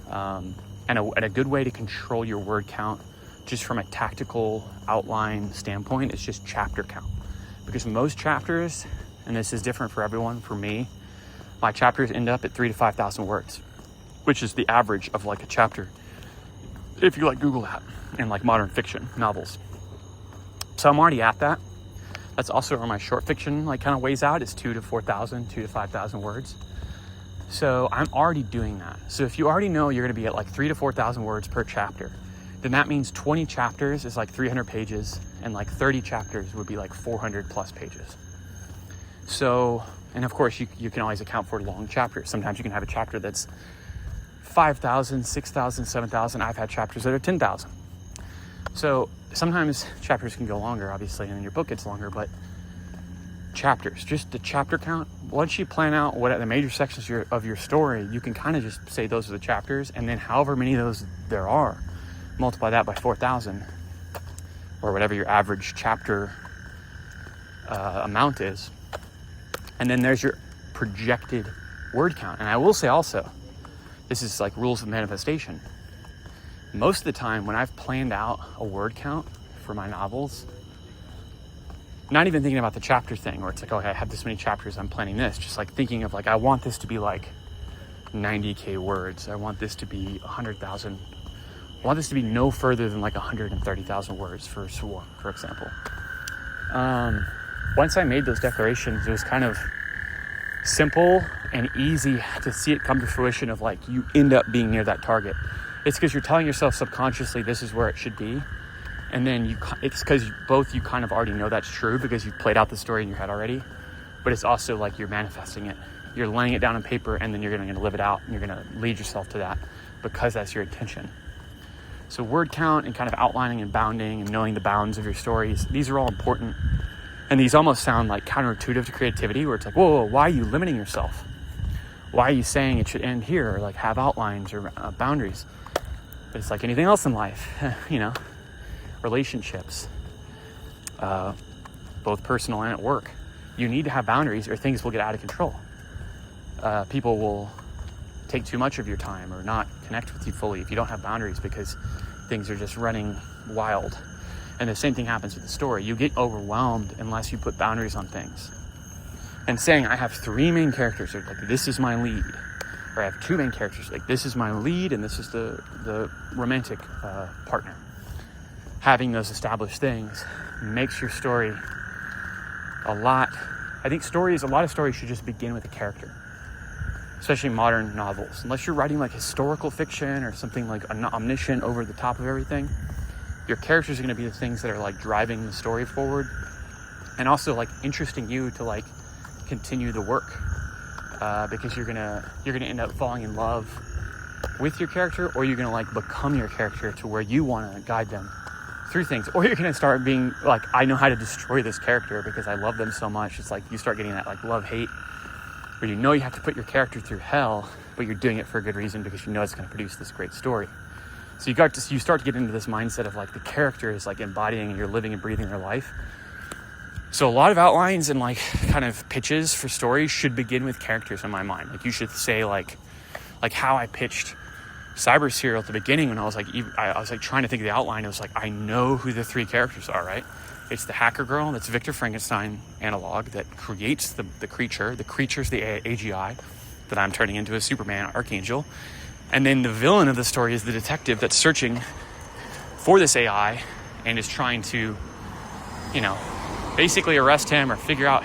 And a good way to control your word count, just from a tactical outline standpoint, is just chapter count. Because most chapters, and this is different for everyone, for me, my chapters end up at 3,000 to 5,000 words, which is the average of like a chapter, if you like Google that, in like modern fiction novels. So I'm already at that. That's also where my short fiction like kind of weighs out, is 2,000 to 4,000, 2,000 to 5,000 words. So I'm already doing that. So if you already know you're going to be at like 3,000 to 4,000 words per chapter, then that means 20 chapters is like 300 pages, and like 30 chapters would be like 400 plus pages. So, and of course you can always account for long chapters. Sometimes you can have a chapter that's 5,000, 6,000, 7,000. I've had chapters that are 10,000. So sometimes chapters can go longer, obviously, and then your book gets longer, but chapters, just the chapter count, once you plan out what are the major sections of your story, you can kind of just say those are the chapters, and then however many of those there are, multiply that by 4,000, or whatever your average chapter amount is, and then there's your projected word count. And I will say also, this is like rules of manifestation. Most of the time when I've planned out a word count for my novels, not even thinking about the chapter thing, where it's like, okay, I have this many chapters, I'm planning this, just like thinking of like, I want this to be like 90K words. I want this to be 100,000. I want this to be no further than like 130,000 words for example. Once I made those declarations, it was kind of simple and easy to see it come to fruition of like, you end up being near that target. It's because you're telling yourself subconsciously, this is where it should be. And then it's because both you kind of already know that's true because you've played out the story in your head already, but it's also like you're manifesting it. You're laying it down on paper, and then you're going to live it out, and you're going to lead yourself to that because that's your intention. So word count and kind of outlining and bounding and knowing the bounds of your stories, these are all important. And these almost sound like counterintuitive to creativity, where it's like, whoa, why are you limiting yourself? Why are you saying it should end here, or like have outlines or boundaries? But it's like anything else in life, relationships, both personal and at work. You need to have boundaries or things will get out of control. People will take too much of your time or not connect with you fully if you don't have boundaries, because things are just running wild. And the same thing happens with the story. You get overwhelmed unless you put boundaries on things. And saying, I have 3 main characters, or like, this is my lead. Or I have 2 main characters, like, this is my lead and this is the romantic partner. Having those established things makes your story a lot of stories should just begin with a character. Especially modern novels. Unless you're writing like historical fiction or something like omniscient over the top of everything, your characters are going to be the things that are like driving the story forward, and also like interesting you to like continue the work, because you're gonna end up falling in love with your character, or you're gonna like become your character to where you want to guide them through things, or you're gonna start being like, I know how to destroy this character because I love them so much. It's like you start getting that like love-hate, where you know you have to put your character through hell, but you're doing it for a good reason because you know it's going to produce this great story. So you start to get into this mindset of like the character is like embodying and you're living and breathing their life. So a lot of outlines and like kind of pitches for stories should begin with characters in my mind. Like you should say like how I pitched Cyber Serial at the beginning when I was like trying to think of the outline. It was like, I know who the 3 characters are, right? It's the hacker girl, that's Victor Frankenstein analog that creates the creature. The creature's the AGI that I'm turning into a Superman archangel. And then the villain of the story is the detective that's searching for this AI and is trying to, basically arrest him or figure out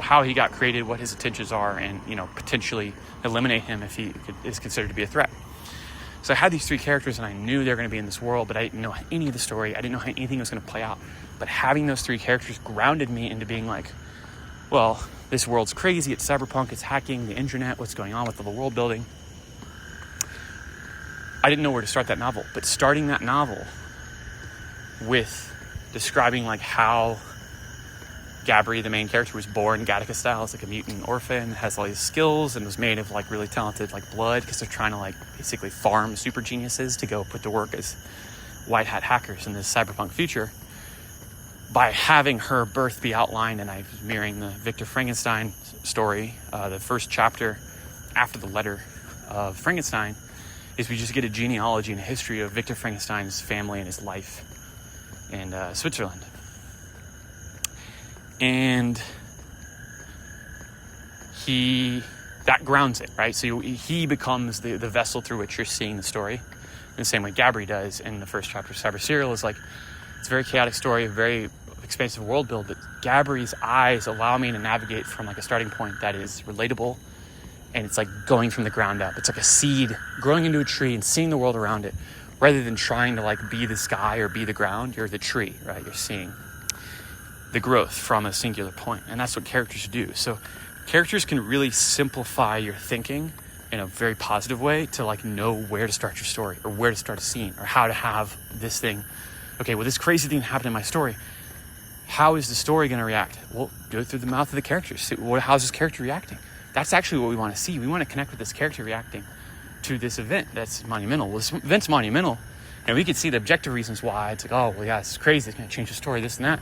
how he got created, what his intentions are, and, potentially eliminate him if he is considered to be a threat. So I had these 3 characters and I knew they were going to be in this world, but I didn't know any of the story. I didn't know how anything was going to play out. But having those 3 characters grounded me into being like, well, this world's crazy. It's cyberpunk. It's hacking, the internet, what's going on with the world building. I didn't know where to start that novel, but starting that novel with describing like how Gabri, the main character, was born Gattaca style as like a mutant orphan, has all these skills, and was made of like really talented like blood, because they're trying to like basically farm super geniuses to go put to work as white hat hackers in this cyberpunk future. By having her birth be outlined, and I was mirroring the Victor Frankenstein story, the first chapter after the letter of Frankenstein is we just get a genealogy and a history of Victor Frankenstein's family and his life in Switzerland. And that grounds it, right? So he becomes the vessel through which you're seeing the story, in the same way Gabri does in the first chapter of Cyber Serial. Is like, it's a very chaotic story, a very expansive world build, but Gabri's eyes allow me to navigate from like a starting point that is relatable, and it's like going from the ground up. It's like a seed growing into a tree and seeing the world around it, rather than trying to like be the sky or be the ground, you're the tree, right? You're seeing the growth from a singular point. And that's what characters do. So characters can really simplify your thinking in a very positive way to like know where to start your story or where to start a scene or how to have this thing. Okay, well, this crazy thing happened in my story. How is the story going to react? Well, do it through the mouth of the characters. See, how's this character reacting? That's actually what we want to see. We want to connect with this character reacting to this event that's monumental. Well, this event's monumental, and we can see the objective reasons why. It's like, oh, well, yeah, it's crazy. It's going to change the story, this and that.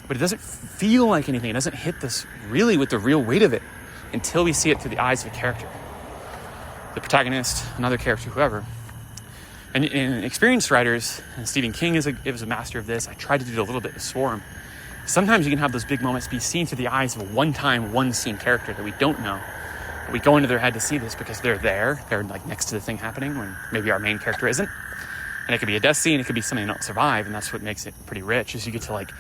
But it doesn't feel like anything. It doesn't hit this really with the real weight of it until we see it through the eyes of a character. The protagonist, another character, whoever. And in experienced writers, and Stephen King is a master of this. I tried to do it a little bit with Swarm. Sometimes you can have those big moments be seen through the eyes of a one-time, one-scene character that we don't know. But we go into their head to see this because they're there. They're like next to the thing happening when maybe our main character isn't. And it could be a death scene. It could be something that don't survive. And that's what makes it pretty rich, is you get to like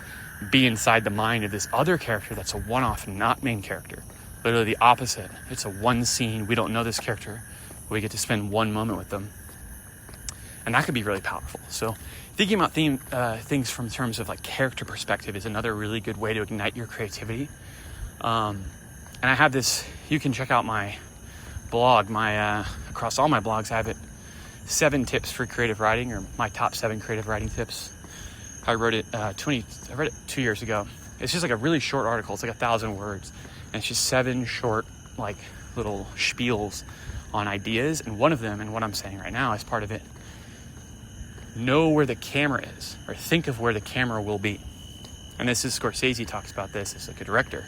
be inside the mind of this other character that's a one-off, not main character. Literally the opposite. It's a one scene. We don't know this character. We get to spend one moment with them. And that could be really powerful. So thinking about things from terms of like character perspective is another really good way to ignite your creativity. And I have this, you can check out my blog, across all my blogs, I have it 7 tips for creative writing, or my top 7 creative writing tips. I read it 2 years ago. It's just like a really short article. It's like 1,000 words. And it's just 7 short, like little spiels on ideas. And one of them, and what I'm saying right now is part of it, know where the camera is, or think of where the camera will be. And this is Scorsese talks about this as like a director.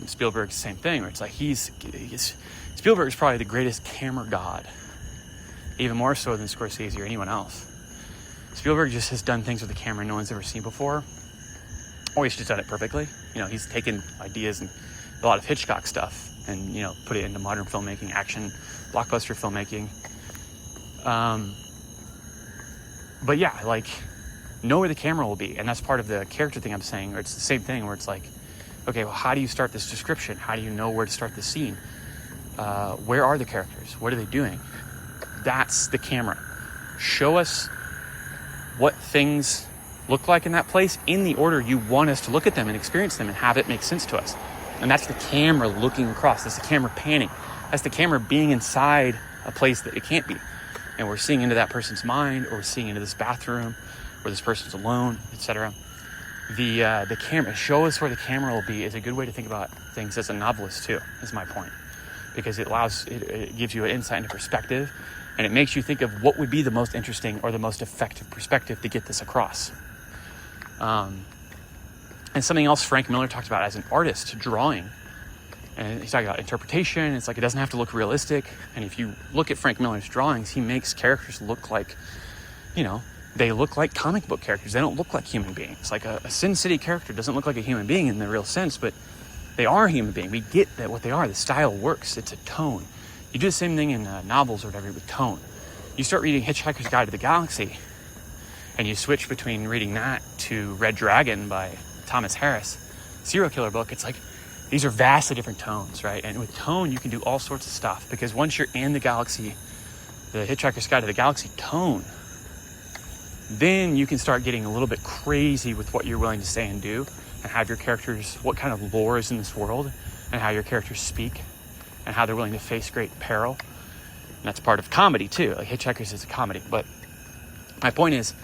Spielberg's the same thing, where it's like Spielberg is probably the greatest camera god, even more so than Scorsese or anyone else. Spielberg just has done things with the camera no one's ever seen before. Or he's just done it perfectly. You know, he's taken ideas and a lot of Hitchcock stuff and, you know, put it into modern filmmaking, action, blockbuster filmmaking. But yeah, like, know where the camera will be. And that's part of the character thing I'm saying, or it's the same thing where it's like, okay, well, how do you start this description? How do you know where to start the scene? Where are the characters? What are they doing? That's the camera. Show us what things look like in that place in the order you want us to look at them and experience them and have it make sense to us. And that's the camera looking across. That's the camera panning. That's the camera being inside a place that it can't be. And we're seeing into that person's mind, or we're seeing into this bathroom where this person's alone, etc. The camera, show us where the camera will be, is a good way to think about things as a novelist too, is my point. Because it gives you an insight into perspective, and it makes you think of what would be the most interesting or the most effective perspective to get this across. And something else Frank Miller talked about as an artist, drawing. And he's talking about interpretation. It's like it doesn't have to look realistic. And if you look at Frank Miller's drawings, he makes characters look like, you know, they look like comic book characters. They don't look like human beings. Like a Sin City character doesn't look like a human being in the real sense, but they are a human being. We get that what they are. The style works. It's a tone. You do the same thing in novels or whatever with tone. You start reading Hitchhiker's Guide to the Galaxy, and you switch between reading that to Red Dragon by Thomas Harris, serial killer book. It's like, these are vastly different tones, right? And with tone, you can do all sorts of stuff, because once you're in the galaxy, the Hitchhiker's Guide to the Galaxy tone, then you can start getting a little bit crazy with what you're willing to say and do, and have your characters, what kind of lore is in this world, and how your characters speak, and how they're willing to face great peril. And that's part of comedy too. Like Hitchhikers is a comedy. But my point is,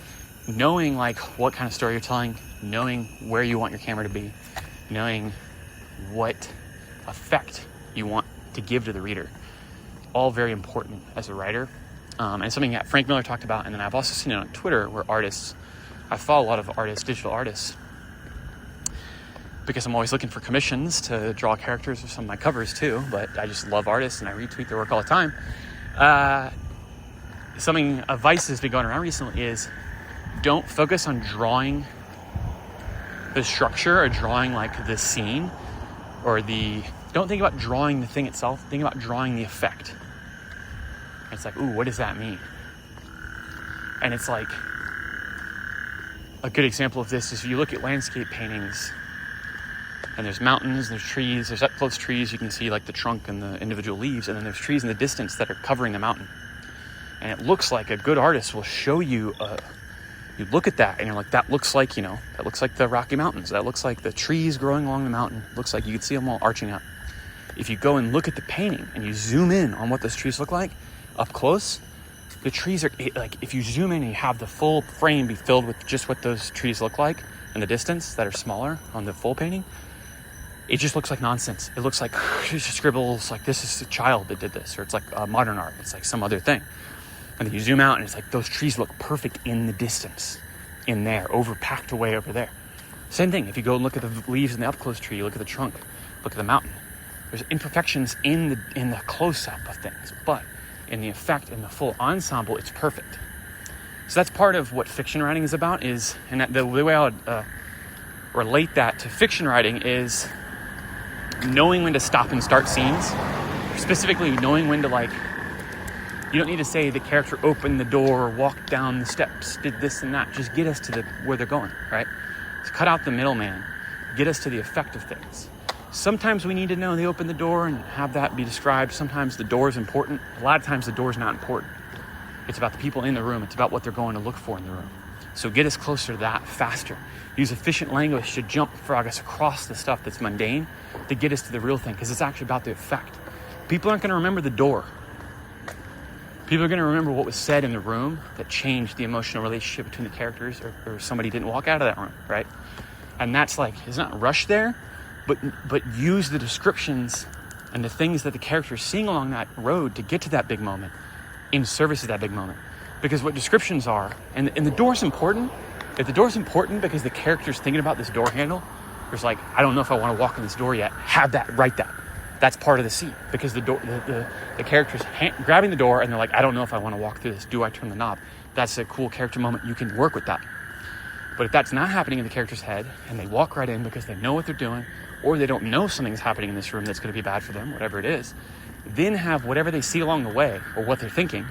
knowing like what kind of story you're telling, knowing where you want your camera to be, knowing what effect you want to give to the reader, all very important as a writer. And something that Frank Miller talked about, and then I've also seen it on Twitter where I follow a lot of artists, digital artists, because I'm always looking for commissions to draw characters for some of my covers too, but I just love artists and I retweet their work all the time. Something advice has been going around recently is, don't focus on drawing the structure or drawing like the scene, or don't think about drawing the thing itself, think about drawing the effect. It's like, ooh, what does that mean? And it's like, a good example of this is if you look at landscape paintings, and there's mountains, there's trees, there's up close trees, you can see like the trunk and the individual leaves, and then there's trees in the distance that are covering the mountain. And it looks like a good artist will show you, you look at that and you're like, that looks like the Rocky Mountains. That looks like the trees growing along the mountain. It looks like you can see them all arching up. If you go and look at the painting and you zoom in on what those trees look like up close, the trees are like, if you zoom in and you have the full frame be filled with just what those trees look like in the distance that are smaller on the full painting, it just looks like nonsense. It looks like just scribbles, like this is a child that did this, or it's like modern art. It's like some other thing. And then you zoom out and it's like those trees look perfect in the distance, in there, packed away over there. Same thing, if you go and look at the leaves in the up close tree, you look at the trunk, look at the mountain. There's imperfections in the close-up of things, but in the effect, in the full ensemble, it's perfect. So that's part of what fiction writing is about, and the way I would relate that to fiction writing is knowing when to stop and start scenes, specifically knowing when to you don't need to say the character opened the door, walked down the steps, did this and that. Just get us to where they're going, right? So cut out the middleman, get us to the effect of things. Sometimes we need to know they opened the door and have that be described. Sometimes the door is important. A lot of times the door is not important. It's about the people in the room. It's about what they're going to look for in the room. So get us closer to that faster. Use efficient language to jump frog us across the stuff that's mundane to get us to the real thing, because it's actually about the effect. People aren't going to remember the door. People are going to remember what was said in the room that changed the emotional relationship between the characters, or somebody didn't walk out of that room, right? And that's it's not rushed there, but use the descriptions and the things that the character is seeing along that road to get to that big moment in service of that big moment. Because what descriptions are, and the door's important. If the door's important because the character's thinking about this door handle, there's I don't know if I want to walk in this door yet. Write that. That's part of the scene, because the door, the character's grabbing the door and they're like, I don't know if I want to walk through this. Do I turn the knob? That's a cool character moment. You can work with that. But if that's not happening in the character's head and they walk right in because they know what they're doing, or they don't know something's happening in this room that's going to be bad for them, whatever it is, then have whatever they see along the way or what they're thinking.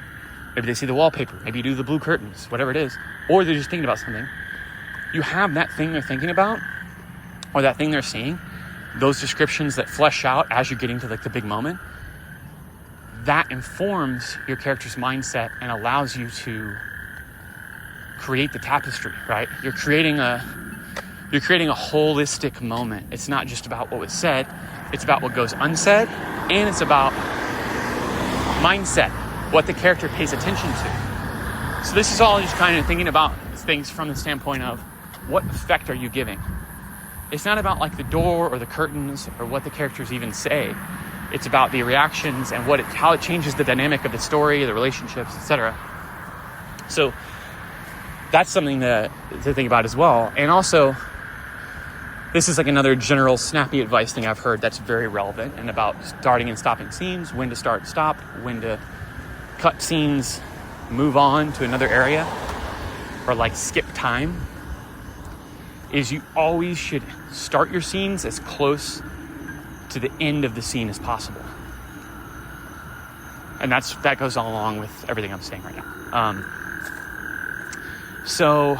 Maybe they see the wallpaper, maybe you do the blue curtains, whatever it is, or they're just thinking about something. You have that thing they're thinking about, or that thing they're seeing, those descriptions that flesh out as you're getting to the big moment. That informs your character's mindset and allows you to create the tapestry, right? You're creating a holistic moment. It's not just about what was said, it's about what goes unsaid, and it's about mindset, what the character pays attention to. So this is all just kind of thinking about things from the standpoint of what effect are you giving? It's not about the door or the curtains or what the characters even say. It's about the reactions and how it changes the dynamic of the story, the relationships, etc. So that's something to think about as well. And also, this is another general snappy advice thing I've heard that's very relevant, and about starting and stopping scenes, when to start and stop, when to cut scenes, move on to another area, or skip time, is you always should start your scenes as close to the end of the scene as possible. And that goes all along with everything I'm saying right now. So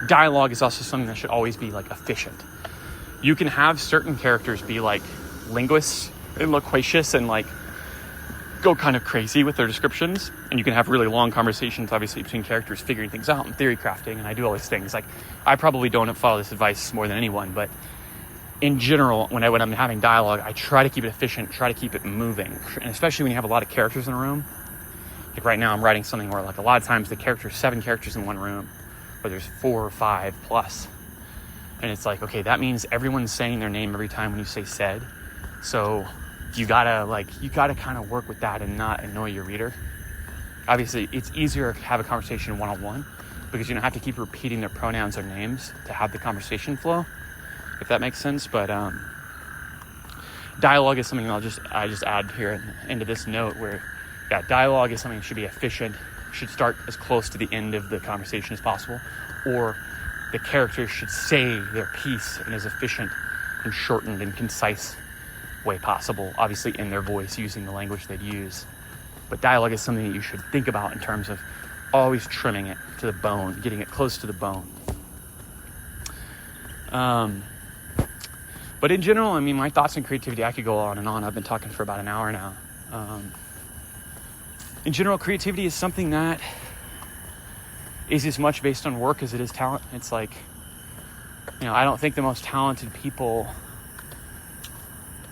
dialogue is also something that should always be efficient. You can have certain characters be linguists and loquacious and go kind of crazy with their descriptions, and you can have really long conversations, obviously, between characters figuring things out and theory crafting, and I do all these things. I probably don't follow this advice more than anyone, but in general, when I'm having dialogue, I try to keep it efficient, try to keep it moving, and especially when you have a lot of characters in a room. Right now, I'm writing something where a lot of times the characters, 7 characters in one room, or there's 4 or 5 plus, and it's okay, that means everyone's saying their name every time when you say said, so you gotta kind of work with that and not annoy your reader. Obviously, it's easier to have a conversation one-on-one because you don't have to keep repeating their pronouns or names to have the conversation flow, if that makes sense. But dialogue is something I just add here into this note where, dialogue is something that should be efficient, should start as close to the end of the conversation as possible, or the characters should say their piece in as efficient and shortened and concise way possible, obviously in their voice, using the language they'd use. But dialogue is something that you should think about in terms of always trimming it to the bone, getting it close to the bone. But in general, my thoughts on creativity, I could go on and on. I've been talking for about an hour now. in general, creativity is something that is as much based on work as it is talent. It's like, I don't think the most talented people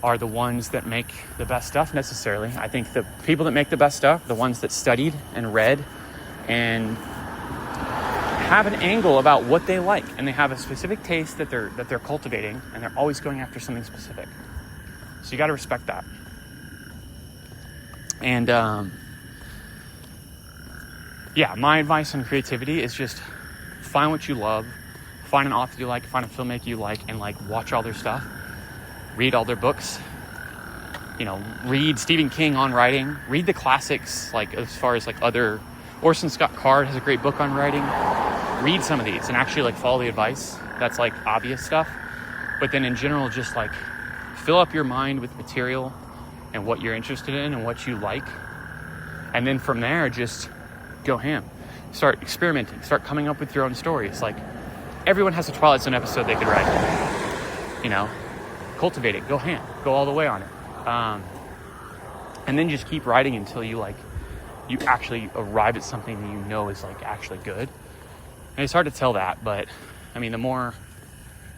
are the ones that make the best stuff necessarily. I think the people that make the best stuff, the ones that studied and read and have an angle about what they like, and they have a specific taste that they're cultivating, and they're always going after something specific. So you got to respect that. And my advice on creativity is just find what you love, find an author you like, find a filmmaker you like, and watch all their stuff, read all their books, read Stephen King on writing, read the classics, as far as other, Orson Scott Card has a great book on writing. Read some of these and actually follow the advice. That's obvious stuff. But then in general, just fill up your mind with material and what you're interested in and what you like. And then from there, just go ham. Start experimenting. Start coming up with your own stories. Everyone has a Twilight Zone episode they could write. Cultivate it. Go ham. Go all the way on it. And then just keep writing until you actually arrive at something that is actually good. And it's hard to tell that, but the more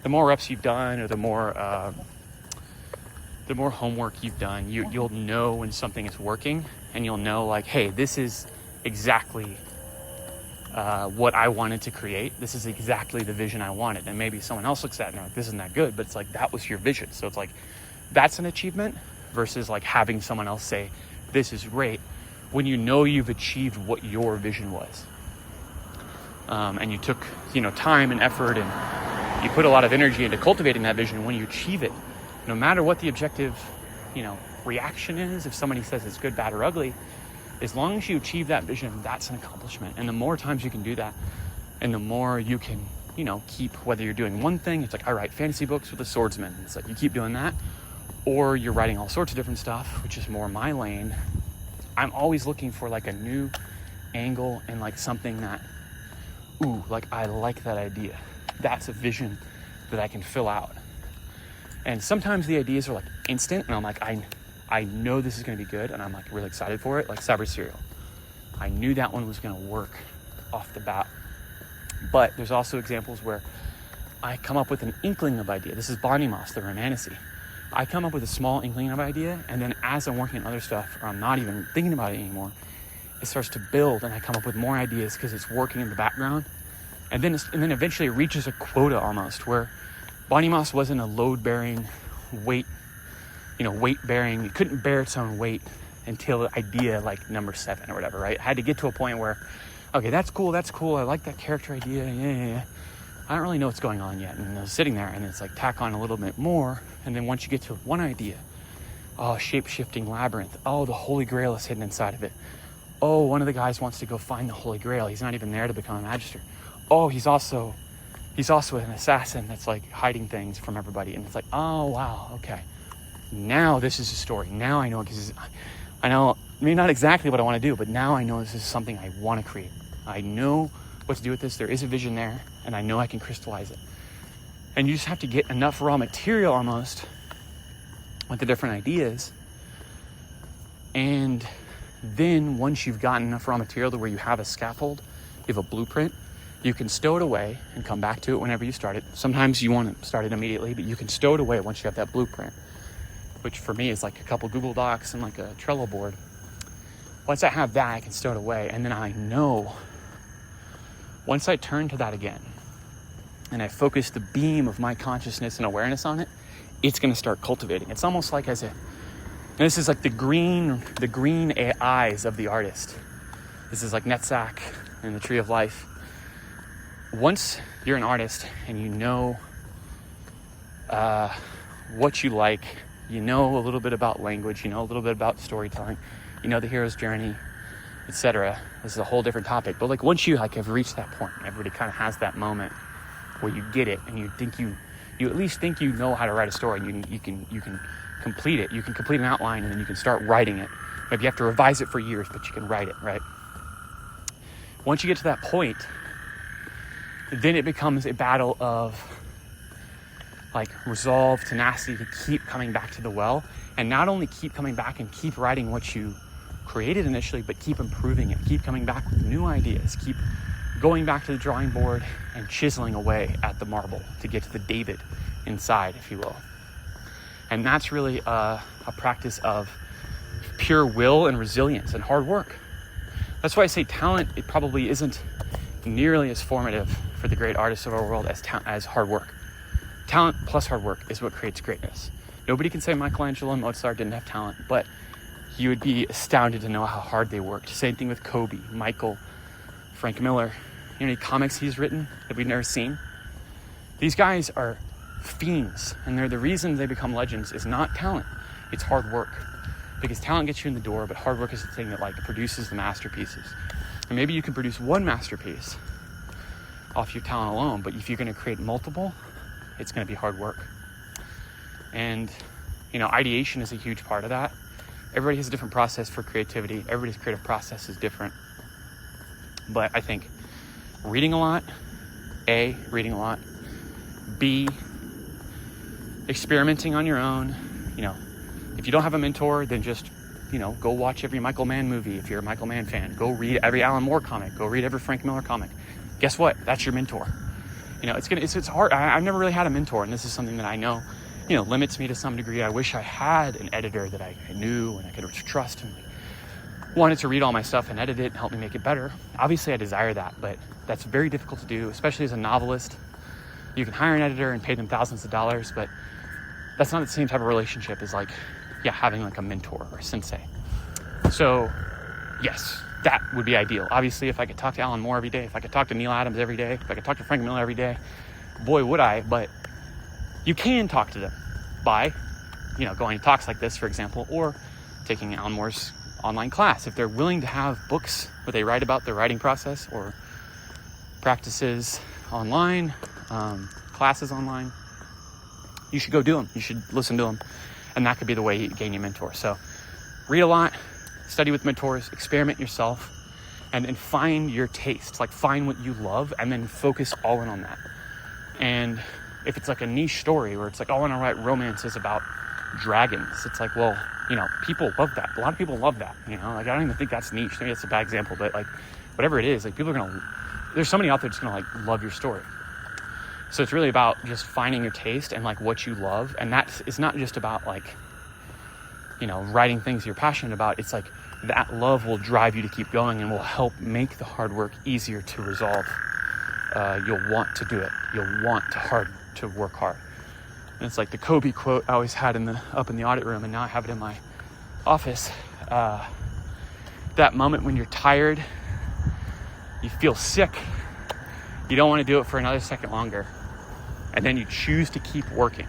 reps you've done, or the more homework you've done, you'll know when something is working, and you'll know hey, this is exactly what I wanted to create. This is exactly the vision I wanted. And maybe someone else looks at it and this isn't that good, but it's that was your vision. So it's that's an achievement versus having someone else say, this is great, when you've achieved what your vision was. And you took, time and effort, and you put a lot of energy into cultivating that vision. When you achieve it, no matter what the objective, reaction is, if somebody says it's good, bad, or ugly, as long as you achieve that vision, that's an accomplishment. And the more times you can do that, and the more you can, keep, whether you're doing one thing, it's I write fantasy books with a swordsman. It's you keep doing that, or you're writing all sorts of different stuff, which is more my lane. I'm always looking for a new angle and something that, I like that idea. That's a vision that I can fill out. And sometimes the ideas are instant, and I'm I know this is going to be good, and I'm really excited for it, Cyber Serial. I knew that one was going to work off the bat. But there's also examples where I come up with an inkling of idea. This is Bonnie Moss, the Romantasy. I come up with a small inkling of idea, and then as I'm working on other stuff, or I'm not even thinking about it anymore, it starts to build, and I come up with more ideas because it's working in the background. And then eventually it reaches a quota almost, where Bonnie Moss wasn't a load-bearing, weight-bearing. It couldn't bear its own weight until idea number 7 or whatever, right? I had to get to a point where, okay, that's cool. I like that character idea. Yeah. I don't really know what's going on yet. And I was sitting there, and it's tack on a little bit more. And then once you get to one idea, shape-shifting labyrinth. The Holy Grail is hidden inside of it. One of the guys wants to go find the Holy Grail. He's not even there to become a magister. He's also an assassin that's hiding things from everybody. And it's oh, wow, okay. Now this is a story. Now I know, because I know, maybe not exactly what I want to do, but now I know this is something I want to create. I know what to do with this. There is a vision there, and I know I can crystallize it. And you just have to get enough raw material almost with the different ideas. And then once you've gotten enough raw material to where you have a scaffold, you have a blueprint, you can stow it away and come back to it whenever you start it. Sometimes you want to start it immediately, but you can stow it away once you have that blueprint, which for me is a couple Google Docs and a Trello board. Once I have that, I can stow it away. And then I know, once I turn to that again, and I focus the beam of my consciousness and awareness on it, it's going to start cultivating. It's almost this is the green eyes of the artist. This is Netzach and the Tree of Life. Once you're an artist and you know what you like, you know a little bit about language, you know a little bit about storytelling, you know the hero's journey, etc. This is a whole different topic. But once you have reached that point, everybody kind of has that moment where you get it, and you think you at least think you know how to write a story, and you can complete it. You can complete an outline, and then you can start writing it. Maybe you have to revise it for years, but you can write it, right? Once you get to that point, then it becomes a battle of resolve, tenacity to keep coming back to the well, and not only keep coming back and keep writing what you created initially, but keep improving it, keep coming back with new ideas, keep going back to the drawing board and chiseling away at the marble to get to the David inside, if you will. And that's really a practice of pure will and resilience and hard work. That's why I say talent, it probably isn't nearly as formative for the great artists of our world as hard work. Talent plus hard work is what creates greatness. Nobody can say Michelangelo and Mozart didn't have talent, but you would be astounded to know how hard they worked. Same thing with Kobe, Michael, Frank Miller. You know any comics he's written that we've never seen? These guys are fiends, and the reason they become legends is not talent, it's hard work. Because talent gets you in the door, but hard work is the thing that like produces the masterpieces. And maybe you can produce one masterpiece off your talent alone, but if you're going to create multiple, it's going to be hard work. And, you know, ideation is a huge part of that. Everybody has a different process for creativity. Everybody's creative process is different. But I think reading a lot, A, reading a lot, B, experimenting on your own. You know, if you don't have a mentor, then just, you know, go watch every Michael Mann movie if you're a Michael Mann fan. Go read every Alan Moore comic. Go read every Frank Miller comic. Guess what? That's your mentor. You know, it's hard. I've never really had a mentor, and this is something that I know, you know, limits me to some degree. I wish I had an editor that I knew and I could trust and wanted to read all my stuff and edit it and help me make it better. Obviously, I desire that, but that's very difficult to do, especially as a novelist. You can hire an editor and pay them thousands of dollars, but that's not the same type of relationship as like, yeah, having like a mentor or a sensei. So, yes, that would be ideal. Obviously, if I could talk to Alan Moore every day, if I could talk to Neil Adams every day, if I could talk to Frank Miller every day, boy, would I. But you can talk to them by, you know, going to talks like this, for example, or taking Alan Moore's online class. If they're willing to have books where they write about their writing process or practices online, classes online, you should go do them. You should listen to them. And that could be the way you gain your mentor. So read a lot, study with mentors, experiment yourself, and then find your taste. Like find what you love and then focus all in on that. And if it's like a niche story where it's like, oh, I want to write romances about dragons. It's like, well, you know, people love that. A lot of people love that, you know, like I don't even think that's niche. Maybe that's a bad example, but like whatever it is, like people are going to, there's somebody out there that's going to like love your story. So it's really about just finding your taste and like what you love. And that is not just about like, you know, writing things you're passionate about. It's like that love will drive you to keep going and will help make the hard work easier to resolve. You'll want to do it. You'll want to work hard. And it's like the Kobe quote I always had up in the audit room, and now I have it in my office. That moment when you're tired, you feel sick, you don't want to do it for another second longer, and then you choose to keep working.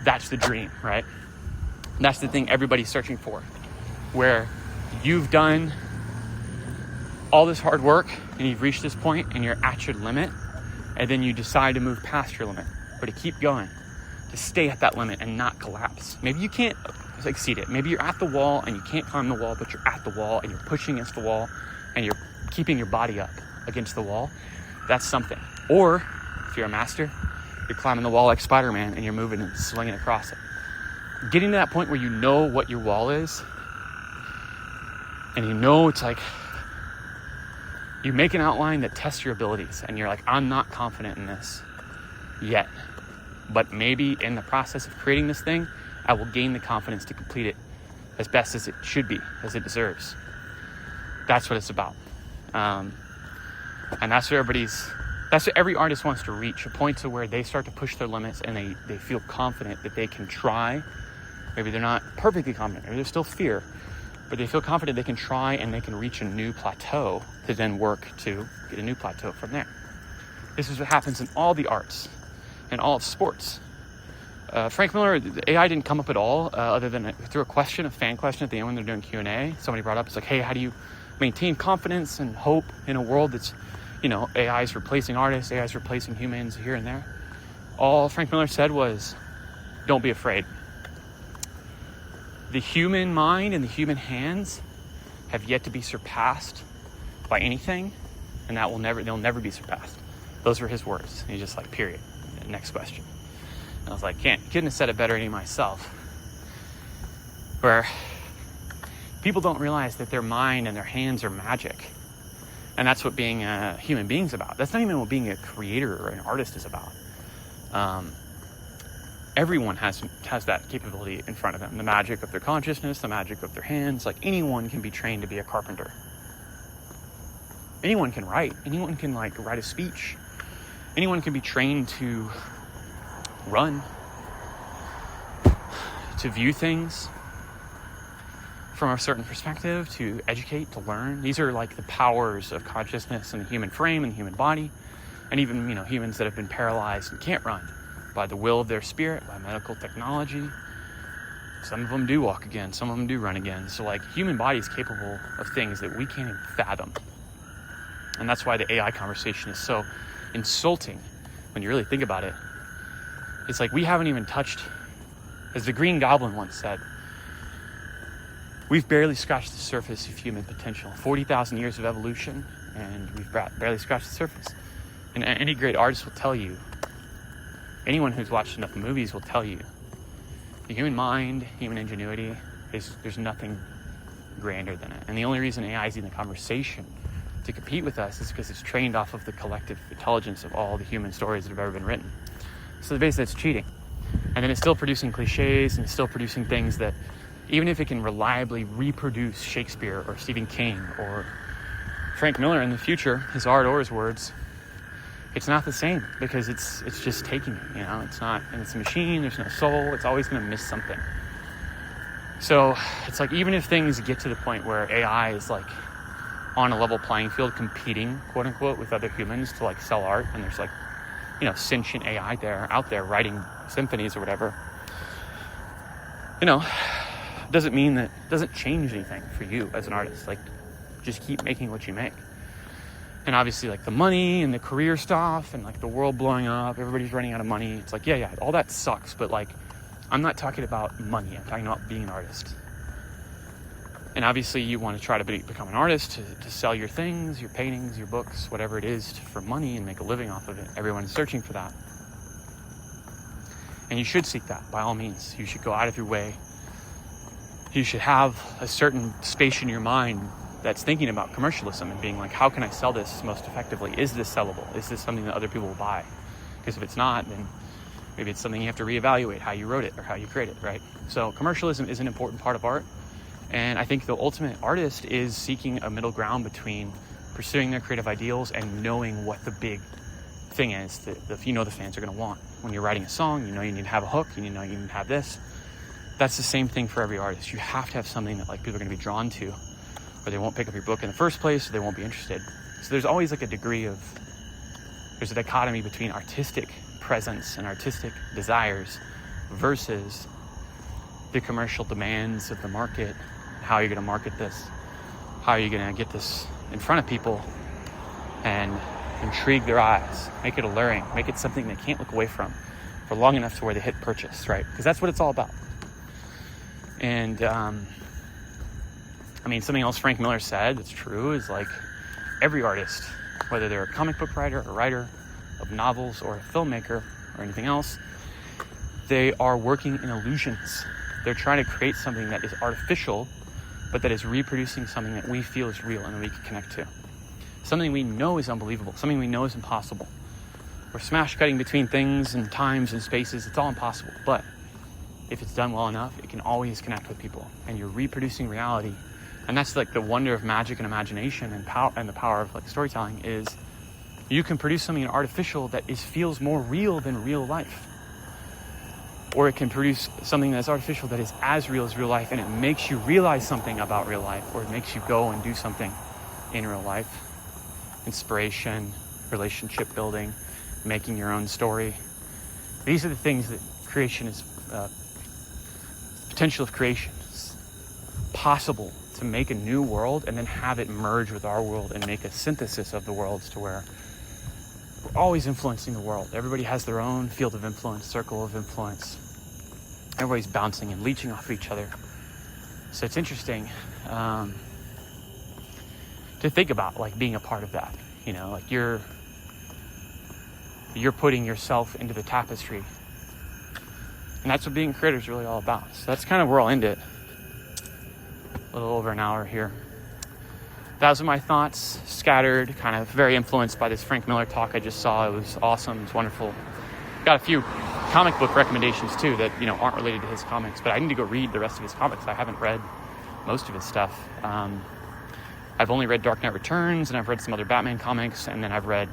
That's the dream, right? And that's the thing everybody's searching for, where you've done all this hard work and you've reached this point and you're at your limit, and then you decide to move past your limit, or to keep going, to stay at that limit and not collapse. Maybe you can't exceed it. Maybe you're at the wall and you can't climb the wall, but you're at the wall and you're pushing against the wall and you're keeping your body up against the wall. That's something. Or if you're a master, you're climbing the wall like Spider-Man and you're moving and swinging across it. Getting to that point where you know what your wall is, and you know it's like, you make an outline that tests your abilities, and you're like, I'm not confident in this yet, but maybe in the process of creating this thing, I will gain the confidence to complete it as best as it should be, as it deserves. That's what it's about. And that's what every artist wants to reach, a point to where they start to push their limits and they feel confident that they can try. Maybe they're not perfectly confident, maybe there's still fear, but they feel confident they can try and they can reach a new plateau to then work to get a new plateau from there. This is what happens in all the arts and all of sports. Frank Miller, the AI didn't come up at all, other than through a fan question at the end when they're doing Q&A. Somebody brought up, it's like, hey, how do you maintain confidence and hope in a world that's, you know, AI is replacing artists, AI is replacing humans here and there. All Frank Miller said was, don't be afraid. The human mind and the human hands have yet to be surpassed by anything, and they'll never be surpassed. Those were his words. And he's just like, period. Next question. And I was like, couldn't have said it better any myself. Where people don't realize that their mind and their hands are magic. And that's what being a human being's about. That's not even what being a creator or an artist is about. Everyone has that capability in front of them. The magic of their consciousness, the magic of their hands. Like, anyone can be trained to be a carpenter. Anyone can write. Anyone can write a speech. Anyone can be trained to run, to view things from a certain perspective, to educate, to learn. These are the powers of consciousness in the human frame and the human body, and even humans that have been paralyzed and can't run by the will of their spirit, by medical technology. Some of them do walk again, some of them do run again. So human body is capable of things that we can't even fathom. And that's why the AI conversation is so insulting when you really think about it. It's we haven't even touched, as the Green Goblin once said, we've barely scratched the surface of human potential. 40,000 years of evolution, and we've barely scratched the surface. And any great artist will tell you, anyone who's watched enough movies will tell you, the human mind, human ingenuity, there's nothing grander than it. And the only reason AI is in the conversation to compete with us is because it's trained off of the collective intelligence of all the human stories that have ever been written. So basically it's cheating. And then it's still producing cliches, and it's still producing things that, even if it can reliably reproduce Shakespeare or Stephen King or Frank Miller in the future, his art or his words, it's not the same, because it's just taking it, it's not, and it's a machine, there's no soul, it's always going to miss something. So it's even if things get to the point where AI is on a level playing field, competing, quote unquote, with other humans to sell art, and there's sentient AI out there writing symphonies or whatever, doesn't change anything for you as an artist. Just keep making what you make. And obviously the money and the career stuff and the world blowing up, everybody's running out of money. It's yeah, all that sucks, but I'm not talking about money, I'm talking about being an artist. And obviously you want to try to become an artist to sell your things, your paintings, your books, whatever it is, for money and make a living off of it. Everyone's searching for that. And you should seek that, by all means. You should go out of your way. You should have a certain space in your mind that's thinking about commercialism and being how can I sell this most effectively? Is this sellable? Is this something that other people will buy? Because if it's not, then maybe it's something you have to reevaluate how you wrote it or how you create it, right? So commercialism is an important part of art. And I think the ultimate artist is seeking a middle ground between pursuing their creative ideals and knowing what the big thing is that the fans are going to want. When you're writing a song, you need to have a hook, you need to have this. That's the same thing for every artist. You have to have something that people are going to be drawn to, or they won't pick up your book in the first place, or they won't be interested. So there's always there's a dichotomy between artistic presence and artistic desires versus the commercial demands of the market. How are you going to market this? How are you going to get this in front of people and intrigue their eyes, make it alluring, make it something they can't look away from for long enough to where they hit purchase, right? Because that's what it's all about. And something else Frank Miller said that's true is every artist, whether they're a comic book writer, a writer of novels, or a filmmaker, or anything else, they are working in illusions. They're trying to create something that is artificial, but that is reproducing something that we feel is real and that we can connect to. Something we know is unbelievable, something we know is impossible. We're smash cutting between things and times and spaces. It's all impossible, but if it's done well enough, it can always connect with people, and you're reproducing reality. And that's the wonder of magic and imagination and power, and the power of storytelling is you can produce something artificial that feels more real than real life. Or it can produce something that's artificial that is as real as real life, and it makes you realize something about real life, or it makes you go and do something in real life. Inspiration, relationship building, making your own story. These are the things that creation is, potential of creation. It's possible to make a new world and then have it merge with our world and make a synthesis of the worlds to where we're always influencing the world. Everybody has their own field of influence, circle of influence. Everybody's bouncing and leeching off of each other. So it's interesting to think about being a part of that. You're putting yourself into the tapestry. And that's what being a creator is really all about. So that's kind of where I'll end it. a little over an hour here. Those are my thoughts, scattered, kind of very influenced by this Frank Miller talk I just saw. It was awesome. It was wonderful. Got a few comic book recommendations too that, you know, aren't related to his comics, but I need to go read the rest of his comics. I haven't read most of his stuff. I've only read Dark Knight Returns, and I've read some other Batman comics, and then I've read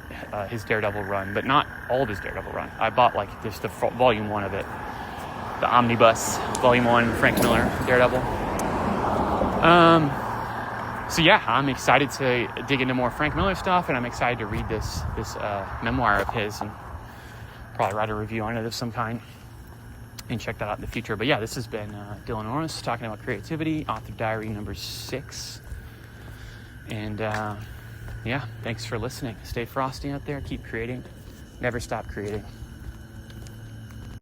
his Daredevil run, but not all of his Daredevil run. I bought like just the volume 1 of it, the Omnibus volume 1 Frank Miller Daredevil. So yeah, I'm excited to dig into more Frank Miller stuff, and I'm excited to read this memoir of his and probably write a review on it of some kind and check that out in the future. But yeah, this has been Dylan Orris talking about creativity, author diary number 6. And yeah, thanks for listening. Stay frosty out there, keep creating, never stop creating.